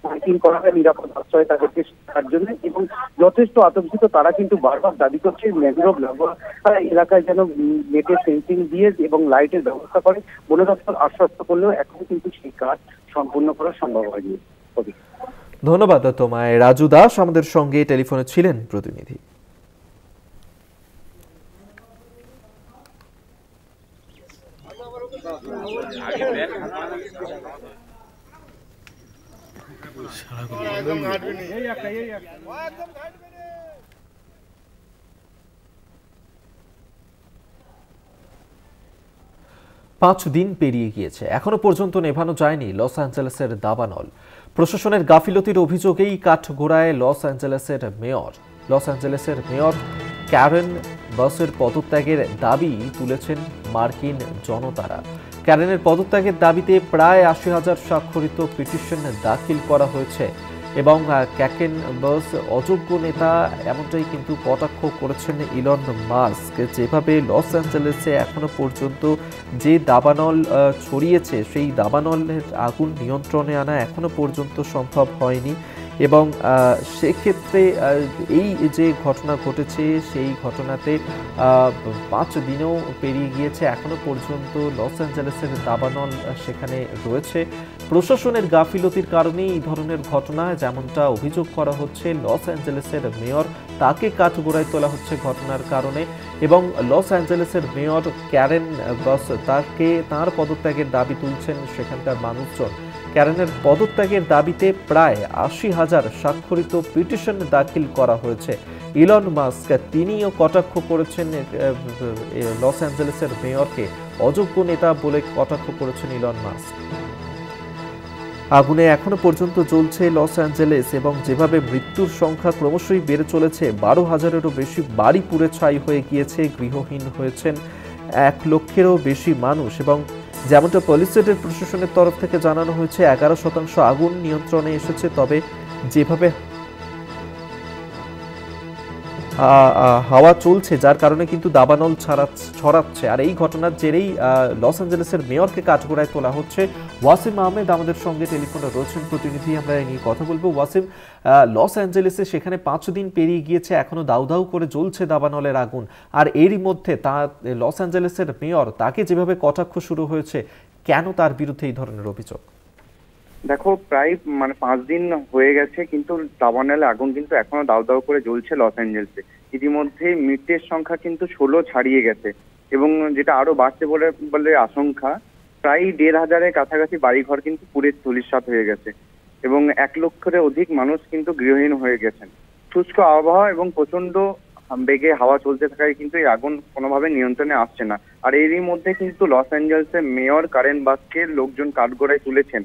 মাইকিং করা হয় নিরাপদ আশ্রয় তাদেরকে তার জন্য, এবং যথেষ্ট আতঙ্কিত তারা কিন্তু বারবার দাবি করছে ম্যানগ্রোভ এলাকায় যেন নেটের ফেন্সিং দিয়ে এবং লাইটের ব্যবস্থা করে। বন দপ্তর আশ্বস্ত করলেও এখন কিন্তু সেই কাজ সম্পূর্ণ করা সম্ভব হয়নি। ধন্যবাদ তোমায় রাজু দাস, আমাদের সঙ্গে টেলিফোনে ছিলেন প্রতিনিধি। পাঁচ দিন পেরিয়ে গিয়েছে, এখনো পর্যন্ত নেভানো যায়নি লস অ্যাঞ্জেলেসের দাবানল। প্রশাসনের গাফিলতির অভিযোগেই কাঠগোড়ায় লস অ্যাঞ্জেলেসের মেয়র ক্যারেন বাসের পদত্যাগের দাবি তুলেছেন মার্কিন জনতারা। ক্যারেনের পদত্যাগের দাবিতে প্রায় 80,000 স্বাক্ষরিত পিটিশন দাখিল করা হয়েছে এবং ক্যাকেন বাস অযোগ্য নেতা এমনটাই কিন্তু কটাক্ষ করেছেন ইলন মাস্ক। যেভাবে লস অ্যাঞ্জেলেসে এখনো পর্যন্ত যে দাবানল ছড়িয়েছে সেই দাবানলের আগুন নিয়ন্ত্রণে আনা এখনো পর্যন্ত সম্ভব হয়নি, এবং সেক্ষেত্রে এই যে ঘটনা ঘটেছে সেই ঘটনাতে 5 দিনও পেরিয়ে গিয়েছে, এখনো পর্যন্ত লস অ্যাঞ্জেলেসের দাবানল সেখানে রয়েছে। প্রশাসনের গাফিলতির কারণে এই ধরনের ঘটনা, যেমনটা অভিযোগ করা হচ্ছে লস অ্যাঞ্জেলেসের মেয়র তাকে কাঠগোড়ায় তোলা হচ্ছে ঘটনার কারণে, এবং লস অ্যাঞ্জেলেসের মেয়র ক্যারেন বাস তার পদত্যাগের দাবি তুলছেন সেখানকার মানুষজন। ক্যারেনের পদত্যাগের দাবিতে প্রায় 80,000 স্বাক্ষরিত পিটিশন দাখিল করা হয়েছে। ইলন মাস্ক তিনিও কটাক্ষ করেছেন লস অ্যাঞ্জেলেসের মেয়রকে, অযোগ্য নেতা বলে কটাক্ষ করেছেন ইলন মাস্ক। আগুনে এখনো পর্যন্ত জ্বলছে লস অ্যাঞ্জেলেস, এবং যেভাবে মৃত্যুর সংখ্যা ক্রমশই বেড়ে চলেছে, 12,000-এরও বেশি বাড়ি পুড়ে ছাই হয়ে গিয়েছে, গৃহহীন হয়েছেন 1 লক্ষেরও বেশি মানুষ, এবং যেমনটা পলিসেটের প্রশাসনের তরফ থেকে জানানো হয়েছে 11% আগুন নিয়ন্ত্রণে এসেছে। তবে যেভাবে হাওয়া চলছে যার কারণে কিন্তু দাবানল ছড়াচ্ছে, আর এই ঘটনার জেরেই লস অ্যাঞ্জেলেসের মেয়রকে কাঠগোড়ায় তোলা হচ্ছে। ওয়াসিম আহমেদ আমাদের সঙ্গে টেলিফোনে রয়েছেন প্রতিনিধি, আমরা এই নিয়ে কথা বলবো। ওয়াসিম, লস অ্যাঞ্জেলেসে সেখানে 5 দিন পেরিয়ে গিয়েছে, এখনো দাউ দাউ করে জ্বলছে দাবানলের আগুন, আর এরই মধ্যে লস অ্যাঞ্জেলেসের মেয়র তাকে যেভাবে কটাক্ষ শুরু হয়েছে, কেন তার বিরুদ্ধে এই ধরনের অভিযোগ? দেখো, প্রায় 5 দিন হয়ে গেছে, কিন্তু দাবানলে আগুন কিন্তু এখনো দাউ দাউ করে জ্বলছে লস অ্যাঞ্জেলেসে। ইতিমধ্যে মৃতের সংখ্যা কিন্তু 16 ছাড়িয়ে গেছে। এবং যেটা আরো বাড়ছে বলে আশঙ্কা, প্রায় ১,৫০০-এর কাছাকাছি বাড়িঘর কিন্তু পুড়ে ধূলিসাৎ হয়ে গেছে এবং ১ লক্ষের অধিক মানুষ কিন্তু গৃহহীন হয়ে গেছেন। শুষ্ক আবহাওয়া এবং প্রচন্ড বেগে হাওয়া চলতে থাকায় কিন্তু এই আগুন কোনোভাবে নিয়ন্ত্রণে আসছে না। আর এরই মধ্যে কিন্তু লস অ্যাঞ্জেলসের মেয়র কারেন বাসকে লোকজন কাঠগড়ায় তুলেছেন।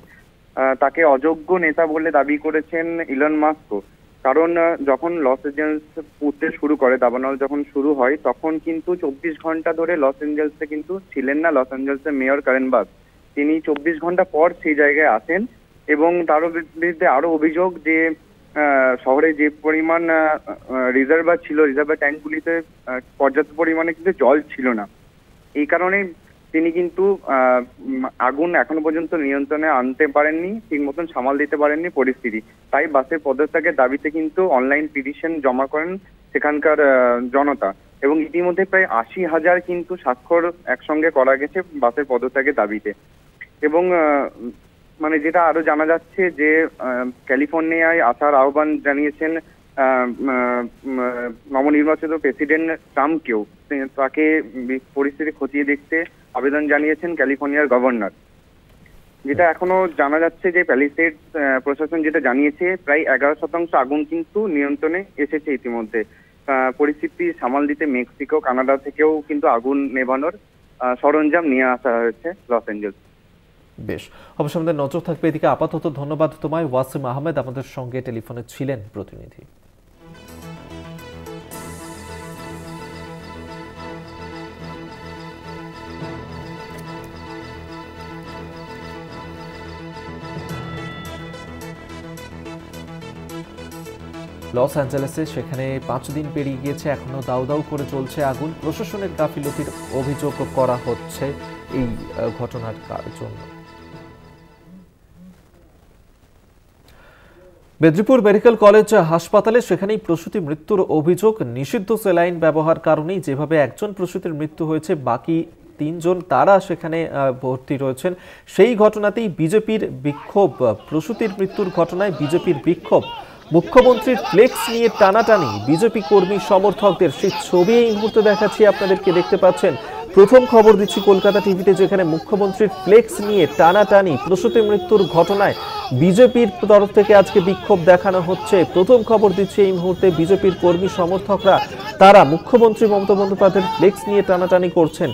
তাকে অযোগ্য নেতা বলে দাবি করেছেন ইলন মাস্কও। কারণ যখন লস অ্যাঞ্জেলস পুড়তে শুরু করে, দাবানল যখন শুরু হয়, তখন কিন্তু ২৪ ঘন্টা ধরে লস অ্যাঞ্জেলসে কিন্তু ছিলেন না লস অ্যাঞ্জেলসের মেয়র কারেন বাস। তিনি ২৪ ঘন্টা পর সেই জায়গায় আসেন এবং তার বিরুদ্ধে আরো অভিযোগ যে শহরে যে পরিমাণ রিজার্ভার ছিল, রিজার্ভার ট্যাঙ্কগুলিতে পর্যাপ্ত পরিমাণে কিন্তু জল ছিল না। এই কারণে তিনি কিন্তু আগুন এখনো পর্যন্ত নিয়ন্ত্রণে আনতে পারেননি, ঠিক মতন সামাল দিতে পারেননি পরিস্থিতি। তাই বাসের পদত্যাগের দাবিতে কিন্তু অনলাইন পিটিশন জমা করেন সেখানকার জনতা এবং ইতিমধ্যে প্রায় ৮০,০০০ কিন্তু স্বাক্ষর একসঙ্গে করা গেছে বাসের পদত্যাগের দাবিতে। এবং মানে যেটা আরো জানা যাচ্ছে যে ক্যালিফোর্নিয়ায় আসার আহ্বান জানিয়েছেন নবনির্বাচিত প্রেসিডেন্ট ট্রাম্পকেও। তাকে পরিস্থিতি খতিয়ে দেখতে আবেদন জানিয়েছেন ক্যালিফোর্নিয়ার গভর্নর। যেটা এখনো জানা যাচ্ছে যে প্যালিসেডস প্রশাসন যেটা জানিয়েছে, প্রায় ১১% আগুন কিন্তু নিয়ন্ত্রণে এসেছে ইতিমধ্যে। পরিস্থিতি সামাল দিতে মেক্সিকো, কানাডা থেকেও কিন্তু আগুন নেভানোর সরঞ্জাম নিয়ে আসা হয়েছে লস অ্যাঞ্জেলস। বেশ, অবশ্য আমাদের নজর থাকবে এদিকে। আপাতত ধন্যবাদ তোমায় ওয়াসিম আহমেদ, আমাদের সঙ্গে টেলিফোনে ছিলেন প্রতিনিধি। লস অ্যাঞ্জেলেসে সেখানে 5 দিন পেরিয়ে গিয়েছে, এখনো দাউ দাউ করে চলছে আগুন। প্রশাসনের গাফিলতির অভিযোগ করা হচ্ছে এই ঘটনার জন্য। মেদিনীপুর মেডিকেল কলেজ হাসপাতালে সেখানেই প্রসূতি মৃত্যুর অভিযোগ। নিষিদ্ধ স্যালাইন ব্যবহার কারণেই যেভাবে একজন প্রসূতির মৃত্যু হয়েছে, বাকি 3 জন তারা সেখানে ভর্তি রয়েছেন। সেই ঘটনাতেই বিজেপির বিক্ষোভ। প্রসূতির মৃত্যুর ঘটনায় বিজেপির বিক্ষোভ। মুখ্যমন্ত্রীর ফ্লেক্স নিয়ে টানাটানি বিজেপি কর্মী সমর্থকদের। সেই ছবি এই মুহূর্তে দেখাচ্ছি আপনাদেরকে, দেখতে পাচ্ছেন। প্রথম খবর দিচ্ছি কলকাতা টিভিতে, যেখানে মুখ্যমন্ত্রীর ফ্লেক্স নিয়ে টানাটানি প্রসূতি মৃত্যুর ঘটনায় বিজেপির তরফ থেকে আজকে বিক্ষোভ দেখানো হচ্ছে। প্রথম খবর দিচ্ছি এই মুহূর্তে, বিজেপির কর্মী সমর্থকরা তারা মুখ্যমন্ত্রী মমতা বন্দ্যোপাধ্যায়ের ফ্লেক্স নিয়ে টানাটানি করছেন।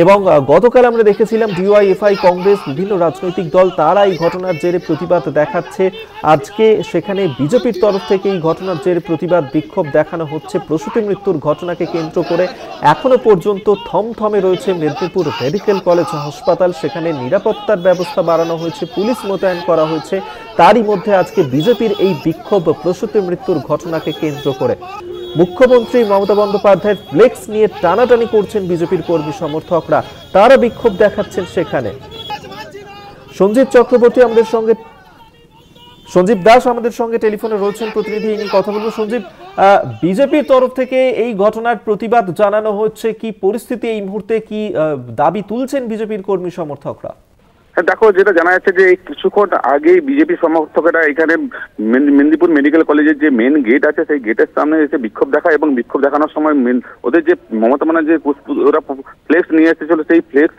এবং গতকাল আমরা দেখেছিলাম ডিওয়াইএফআই, কংগ্রেস, বিভিন্ন রাজনৈতিক দল তারা এই ঘটনার জেরে প্রতিবাদ দেখাচ্ছে। আজকে সেখানে বিজেপির তরফ থেকে এই ঘটনার জেরে প্রতিবাদ বিক্ষোভ দেখানো হচ্ছে। প্রসূতি মৃত্যুর ঘটনাকে কেন্দ্র করে এখনো পর্যন্ত থমথমে রয়েছে মেদিনীপুর মেডিকেল কলেজ হাসপাতাল। সেখানে নিরাপত্তার ব্যবস্থা বাড়ানো হয়েছে, পুলিশ মোতায়েন করা হয়েছে। তারই মধ্যে আজকে বিজেপির এই বিক্ষোভ প্রসূতি মৃত্যুর ঘটনাকে কেন্দ্র করে। মুখ্যমন্ত্রী মমতা বন্দ্যোপাধ্যায়ের ফ্লেক্স নিয়ে টানাটানি করছেন বিজেপির কর্মী সমর্থকরা, তারা বিক্ষোভ দেখাচ্ছেন সেখানে। সঞ্জীব চক্রবর্তী আমাদের সঙ্গে, সঞ্জীব দাস আমাদের সঙ্গে টেলিফোনে রয়েছেন প্রতিনিধি, ইনি কথা বলবো। সঞ্জীব, বিজেপির তরফ থেকে এই ঘটনার প্রতিবাদ জানানো হচ্ছে, কি পরিস্থিতি এই মুহূর্তে, কি দাবি তুলছেন বিজেপির কর্মী সমর্থকরা? দেখো, যেটা জানা যাচ্ছে যে কিছুক্ষণ আগে বিজেপি সমর্থকেরা এখানে মেদিনীপুর মেডিকেল কলেজের যে মেন গেট আছে সেই গেটের সামনে এসে বিক্ষোভ দেখায় এবং বিক্ষোভ দেখানোর সময় ওদের যে মমতা মানে যে ওরা ফ্লেক্স নিয়ে এসেছিল, সেই ফ্লেক্স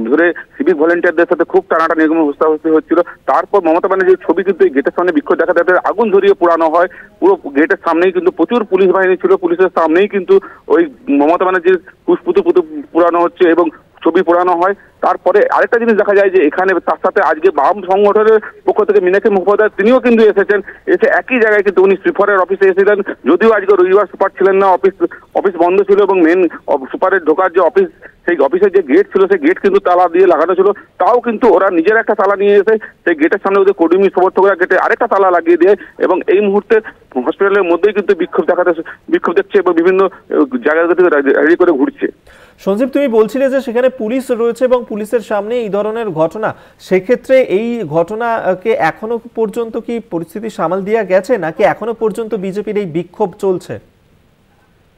ধরে সিভিক ভলেন্টিয়ারদের সাথে খুব টানাটানি হুস্তাহুস্তি হচ্ছিল। তারপর মমতা ব্যানার্জির ছবি কিন্তু এই গেটের সামনে বিক্ষোভ দেখাতে আগুন ধরিয়ে পোড়ানো হয়। পুরো গেটের সামনেই কিন্তু প্রচুর পুলিশ বাহিনী ছিল, পুলিশের সামনেই কিন্তু ওই মমতা ব্যানার্জির পুষ্পুতু পোড়ানো হচ্ছে এবং ছবি পোড়ানো হয়। তারপরে আরেকটা জিনিস দেখা যায় যে এখানে তার সাথে আজকে বাম সংগঠনের পক্ষ থেকে মীনাক্ষী মুখোপাধ্যায় তিনিও কিন্তু এসেছেন। এসে একই জায়গায় কিন্তু উনি সুপারের অফিসে এসেছিলেন, যদিও আজকে রবিবার সুপার ছিলেন না, অফিস বন্ধ ছিল এবং মেন সুপারের ঢোকার যে অফিস, সেই অফিসের যে গেট ছিল সেই গেট কিন্তু তালা দিয়ে লাগানো ছিল। তাও কিন্তু ওরা নিজের একটা তালা নিয়ে এসে সেই গেটের সামনে ওদের কর্মী সমর্থকরা গেটে আরেকটা তালা লাগিয়ে দেয় এবং এই মুহূর্তে হসপিটালের মধ্যেই কিন্তু বিক্ষোভ দেখছে এবং বিভিন্ন জায়গা থেকে রেডি করে ঘুরছে। সঞ্জীব, তুমি বলছিলে যে সেখানে পুলিশ রয়েছে এবং পুলিশের সামনে এই ধরনের ঘটনা, সেক্ষেত্রে এই ঘটনাকে এখনো পর্যন্ত কি পরিস্থিতি সামাল দেওয়া গেছে, নাকি এখনো পর্যন্ত বিজেপির এই বিক্ষোভ চলছে?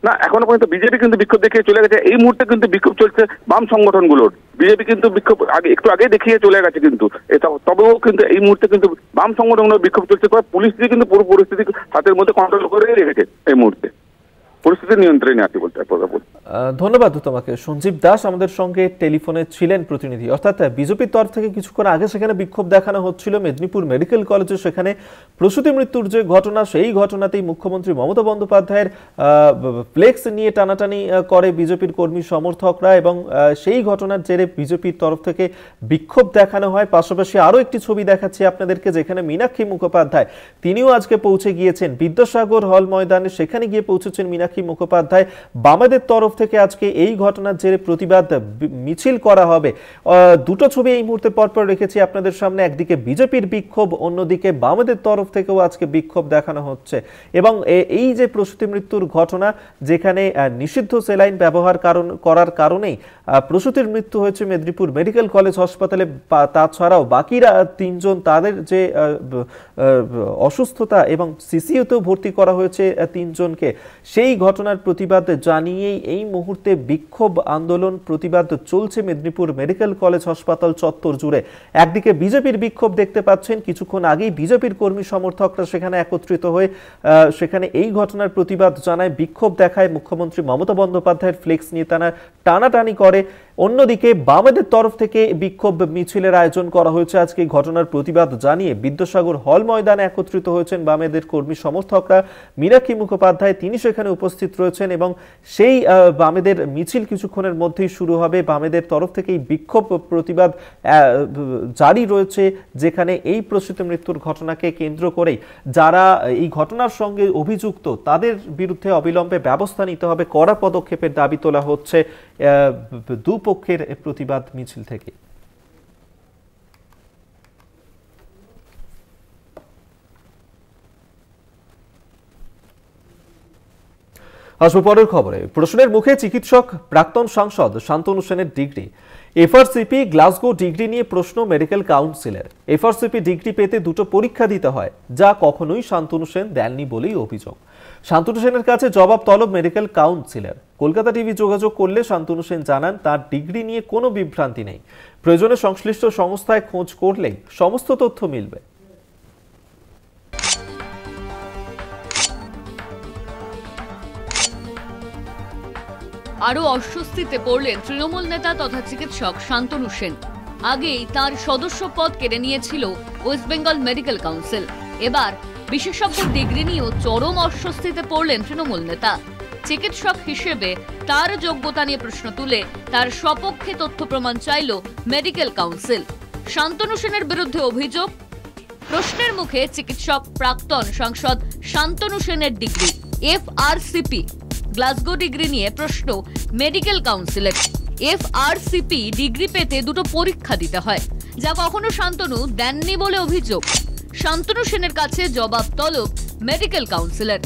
না, এখনো পর্যন্ত বিজেপি কিন্তু বিক্ষোভ দেখিয়ে চলে গেছে। এই মুহূর্তে কিন্তু বিক্ষোভ চলছে বাম সংগঠনগুলোর। বিজেপি কিন্তু বিক্ষোভ একটু আগে দেখিয়ে চলে গেছে কিন্তু, তবেও কিন্তু এই মুহূর্তে কিন্তু বাম সংগঠনগুলোর বিক্ষোভ চলছে। পুলিশ দিয়ে কিন্তু পুরো পরিস্থিতি হাতের মধ্যে কন্ট্রোল করে রেখেছে এই মুহূর্তে। পরিস্থিতি নিয়ন্ত্রণে আছে বলতে পারবো। ধন্যবাদ তোমাকে। সঞ্জীব দাস আমাদের সঙ্গে টেলিফোনে ছিলেন প্রতিনিধি। অর্থাৎ বিজেপির তরফ থেকে কিছুক্ষণ আগে সেখানে বিক্ষোভ দেখানো হচ্ছিল মেদিনীপুর মেডিকেল কলেজে, সেখানে প্রসূতি মৃত্যুর যে ঘটনা, সেই ঘটনাতেই মুখ্যমন্ত্রী মমতা বন্দ্যোপাধ্যায়ের ফ্লেক্স নিয়ে টানাটানি করে বিজেপির কর্মী সমর্থকরা, এবং সেই ঘটনার জেরে বিজেপির তরফ থেকে বিক্ষোভ দেখানো হয়। পাশাপাশি আরও একটি ছবি দেখাচ্ছি আপনাদেরকে, যেখানে মীনাক্ষী মুখোপাধ্যায় তিনিও আজকে পৌঁছে গিয়েছেন বিদ্যাসাগর হল ময়দানে। সেখানে গিয়ে পৌঁছেছেন মীনাক্ষী মুখোপাধ্যায়। বামেদের তরফ থেকে আজকে এই ঘটনার জেরে প্রতিবাদ মিছিল করা হবে। দুটো ছবি এই মুহূর্তে পরপর রেখেছি আপনাদের সামনে, একদিকে বিজেপির বিক্ষোভ, অন্যদিকে বামেদের তরফ থেকেও আজকে বিক্ষোভ দেখানো হচ্ছে। এবং এই যে প্রসূতি মৃত্যুর ঘটনা, যেখানে নিষিদ্ধ সেলাইন ব্যবহার করার কারণেই প্রসূতির মৃত্যু হয়েছে মেদিনীপুর মেডিকেল কলেজ হাসপাতালে, তাছাড়াও বাকিরা তিনজন তাদের যে অসুস্থতা এবং সিসিইউতেও ভর্তি করা হয়েছে তিনজনকে, সেই ঘটনার প্রতিবাদ জানিয়েই এই মুহূর্তে বিক্ষোভ আন্দোলন প্রতিবাদ চলছে মেদিনীপুর মেডিকেল কলেজ হাসপাতাল চত্বর জুড়ে। একদিকে বিজেপির বিক্ষোভ দেখতে পাচ্ছেন, কিছুক্ষণ আগেই বিজেপির কর্মী সমর্থকরা সেখানে একত্রিত হয়ে সেখানে এই ঘটনার প্রতিবাদ জানায়, বিক্ষোভ দেখায়, মুখ্যমন্ত্রী মমতা বন্দ্যোপাধ্যায়ের ফ্লেক্স নিয়ে টানাটানি করে। অন্যদিকে বামেদের তরফ থেকে বিক্ষোভ মিছিলের আয়োজন করা হয়েছে। আজকে এই ঘটনার প্রতিবাদ জানিয়ে বিদ্যাসাগর হল ময়দানে একত্রিত হয়েছেন বামেদের কর্মী সমর্থকরা। মীনাক্ষী মুখোপাধ্যায় তিনি সেখানে উপস্থিত রয়েছেন, এবং সেই বামেদের মিছিল কিছুক্ষণের মধ্যেই শুরু হবে। বামেদের তরফ থেকে এই বিক্ষোভ প্রতিবাদ জারি রয়েছে, যেখানে এই প্রসূতি মৃত্যুর ঘটনাকে কেন্দ্র করেই যারা এই ঘটনার সঙ্গে অভিযুক্ত তাদের বিরুদ্ধে অবিলম্বে ব্যবস্থা নিতে হবে, কড়া পদক্ষেপের দাবি তোলা হচ্ছে দুপক্ষের প্রতিবাদ মিছিল থেকে। আসবো পরের খবরে। প্রশ্নের মুখে চিকিৎসক প্রাক্তন সাংসদ শান্তনু সেনের ডিগ্রি। এফআরসিপি গ্লাসগো ডিগ্রি নিয়ে প্রশ্ন মেডিকেল কাউন্সিলের। এফআরসিপি ডিগ্রি পেতে দুটো পরীক্ষা দিতে হয়, যা কখনোই শান্তনু সেন দেননি বলেই অভিযোগ। শান্তনু সেনের কাছে জবাব তলব মেডিকেল কাউন্সিলের। কলকাতা টিভি যোগাযোগ করলে শান্তনু সেন জানান তার ডিগ্রি নিয়ে কোনো বিভ্রান্তি নেই, প্রয়োজনে সংশ্লিষ্ট সংস্থায় খোঁজ করলেই সমস্ত তথ্য মিলবে। আরও অস্বস্তিতে পড়লেন তৃণমূল নেতা তথা চিকিৎসক শান্তনু সেন। আগেই তার সদস্য পদ কেড়ে নিয়েছিল ওয়েস্ট বেঙ্গল মেডিকেল কাউন্সিল। এবার বিশেষজ্ঞের ডিগ্রি নিয়েও চরম অস্বস্তিতে পড়লেন তৃণমূল নেতা। চিকিৎসক হিসেবে তার যোগ্যতা নিয়ে প্রশ্ন তুলে তার সপক্ষে তথ্য প্রমাণ চাইল মেডিকেল কাউন্সিল। শান্তনু সেনের বিরুদ্ধে অভিযোগ, প্রশ্নের মুখে চিকিৎসক প্রাক্তন সাংসদ শান্তনু সেনের ডিগ্রি। এফআরসিপি গ্লাসগো ডিগ্রি নিয়ে প্রশ্ন মেডিকেল কাউন্সিলের। এফআরসিপি ডিগ্রি পেতে দুটো পরীক্ষা দিতে হয়, যা কখনো শান্তনু দেননি বলে অভিযোগ। শান্তনু সেনের কাছে জবাব তলব মেডিকেল কাউন্সিলের।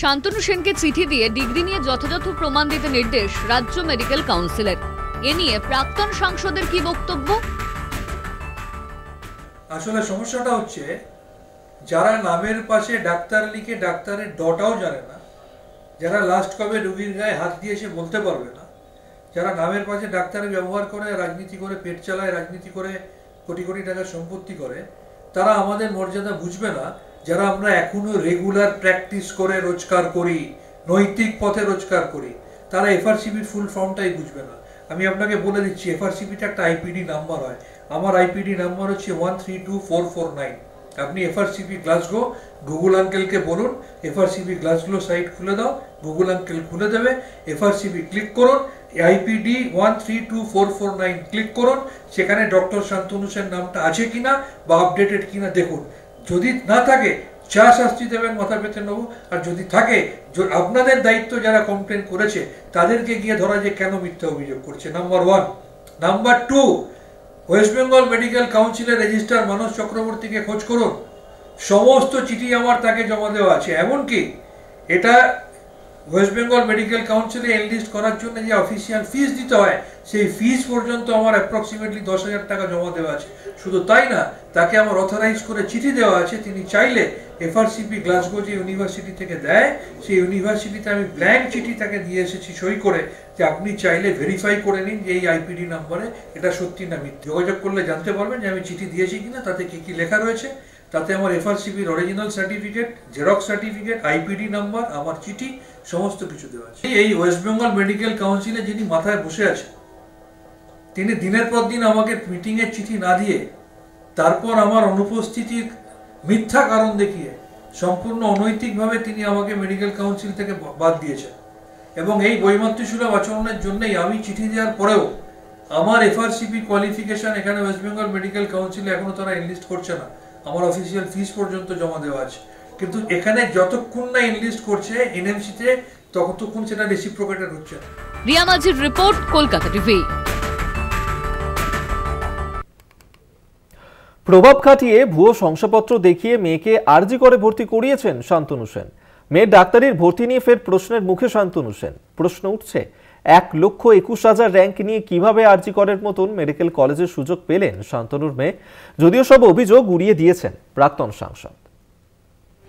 শান্তনু সেনকে চিঠি দিয়ে ডিগ্রি নিয়ে যথাযথ প্রমাণ দিতে নির্দেশ রাজ্য মেডিকেল কাউন্সিলের। এ নিয়ে প্রাক্তন সাংসদের কি বক্তব্য? আসলে সমস্যাটা হচ্ছে, যারা নামের পাশে ডাক্তার লিখে ডাক্তারের ডটাও জানে না, যারা লাস্ট কবে রোগীর গায়ে হাত দিয়ে এসে বলতে পারবে না, যারা নামের পাশে ডাক্তারের ব্যবহার করে রাজনীতি করে পেট চালায়, রাজনীতি করে কোটি কোটি টাকার সম্পত্তি করে, তারা আমাদের মর্যাদা বুঝবে না। যারা আমরা এখনো রেগুলার প্র্যাকটিস করে রোজগার করি, নৈতিক পথে রোজগার করি, তারা এফআরসিপির ফুল ফর্মটাই বুঝবে না। আমি আপনাকে বলে দিচ্ছি, এফআরসিপিটা একটা আইপিডি নাম্বার হয়। আমার আইপিডি নাম্বার হচ্ছে 132449। আপনি এফআরসিপি গ্লাসগো গুগল আঙ্কেলকে বলুন এফআরসিপি গ্লাসগো সাইট খুলে দাও, গুগল আঙ্কেল খুলে দেবে। এফআরসিপি ক্লিক করুন, আইপিডি 132449 ক্লিক করুন, সেখানে ডক্টর শান্তনু সেন নামটা আছে কিনা বা আপডেটেড কিনা দেখুন। যদি না থাকে যা শাস্তি দেবেন মাথা পেতে নেবো, আর যদি থাকে আপনাদের দায়িত্ব যারা কমপ্লেন করেছে তাদেরকে গিয়ে ধরা যে কেন মিথ্যা অভিযোগ করছে, number 1। Number 2, West Bengal medical কাউন্সিলের রেজিস্ট্রার মানস চক্রবর্তীকে খোঁজ করুন। সমস্ত চিঠি আমার তাকে জমা দেওয়া আছে। এমনকি এটা ওয়েস্ট বেঙ্গল মেডিকেল কাউন্সিলে এনলিস্ট করার জন্য যে অফিসিয়াল ফিস দিতে হয়, সেই ফিস পর্যন্ত আমার অ্যাপ্রক্সিমেটলি 10,000 টাকা জমা দেওয়া আছে। শুধু তাই না, তাকে আমার অথরাইজ করে চিঠি দেওয়া আছে, তিনি চাইলে এফআরসিপি গ্লাসগো যে ইউনিভার্সিটি থেকে দেয়, সেই ইউনিভার্সিটিতে আমি ব্ল্যাঙ্ক চিঠি তাকে দিয়ে এসেছি সই করে, যে আপনি চাইলে ভেরিফাই করে নিন যে এই আইপিডি নাম্বারে এটা সত্যি না মিথ্যে। যোগাযোগ করলে জানতে পারবেন যে আমি চিঠি দিয়েছি কিনা, তাতে কি কি লেখা রয়েছে। তাতে আমার এফআরসিপির original certificate, xerox certificate, IPD number, আমার চিঠি, সমস্ত কিছু দেওয়া আছে। এই ওয়েস্ট বেঙ্গল মেডিকেল কাউন্সিলে যিনি মাথায় বসে আছে, তিনি দিনের পর দিন আমাকে মিটিংয়ের চিঠি না দিয়ে তারপর আমার অনুপস্থিতির মিথ্যা কারণ দেখিয়ে সম্পূর্ণ অনৈতিকভাবে তিনি আমাকে মেডিকেল কাউন্সিল থেকে বাদ দিয়েছেন। এবং এই বৈমাতৃসুলভ আচরণের জন্যই আমি চিঠি দেওয়ার পরেও আমার এফআরসিপি কোয়ালিফিকেশন এখানে ওয়েস্ট বেঙ্গল মেডিকেল কাউন্সিলে এখনো তারা এনলিস্ট করছে না। আমার অফিসিয়াল ফিস পর্যন্ত জমা দেওয়া আছে, কিন্তু এখানে যতক্ষণ না এনলিস্ট করছে এনএমসিতে ততক্ষণ সেটা রেসিপ্রোকেটেড হচ্ছে না। রিয়া মাঝির রিপোর্ট, কলকাতা টিভি। প্রভাব খাটিয়ে ভুয়ো শংসাপত্র দেখিয়ে মেয়েকে আরজি করে ভর্তি করিয়েছেন শান্তনু সেন। মেয়ের ডাক্তারির ভর্তি নিয়ে ফের প্রশ্নের মুখে শান্তনু সেন। প্রশ্ন উঠছে, 1,21,000 র্যাঙ্ক নিয়ে কিভাবে আরজি করের মতন মেডিকেল কলেজের সুযোগ পেলেন শান্তনুর মেয়ে? যদিও সব অভিযোগ উড়িয়ে দিয়েছেন প্রাক্তন সাংসদ।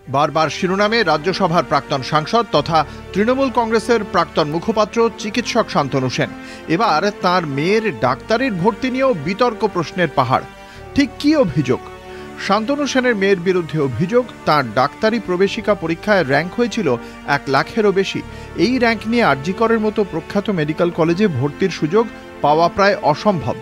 বারবার শিরোনামে রাজ্যসভার প্রাক্তন সাংসদ তথা তৃণমূল কংগ্রেসের প্রাক্তন মুখপাত্র চিকিৎসক শান্তনু সেন। এবার তাঁর মেয়ের ডাক্তারির ভর্তি নিয়েও বিতর্ক প্রশ্নের পাহাড়। ঠিক কী অভিযোগ? শান্তনু সেনের মেয়ের বিরুদ্ধে অভিযোগ, তাঁর ডাক্তারি প্রবেশিকা পরীক্ষায় র্যাঙ্ক হয়েছিল 1 লাখেরও বেশি। এই র্যাঙ্ক নিয়ে আরজি করের মতো প্রখ্যাত মেডিকেল কলেজে ভর্তির সুযোগ পাওয়া প্রায় অসম্ভব।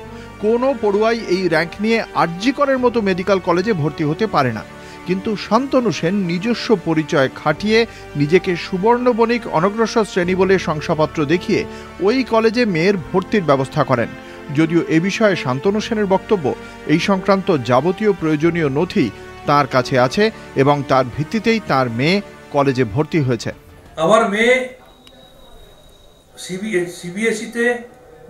কোনো পড়ুয়াই এই র্যাঙ্ক নিয়ে আরজি করের মতো মেডিকেল কলেজে ভর্তি হতে পারে না। কিন্তু শান্তনু সেন নিজস্ব পরিচয় খাটিয়ে নিজেকে সুবর্ণ বণিক অনগ্রসর শ্রেণী বলে শংসাপত্র দেখিয়ে ওই কলেজে মেয়ের ভর্তির ব্যবস্থা করেন। যদিও এ বিষয়ে শান্তনু সেনের বক্তব্য, এই সংক্রান্ত যাবতীয় প্রয়োজনীয় নথি তার কাছে আছে এবং তার ভিত্তিতেই তার মেয়ে কলেজে ভর্তি হয়েছে। আমার মেয়ে সিবিএসইতে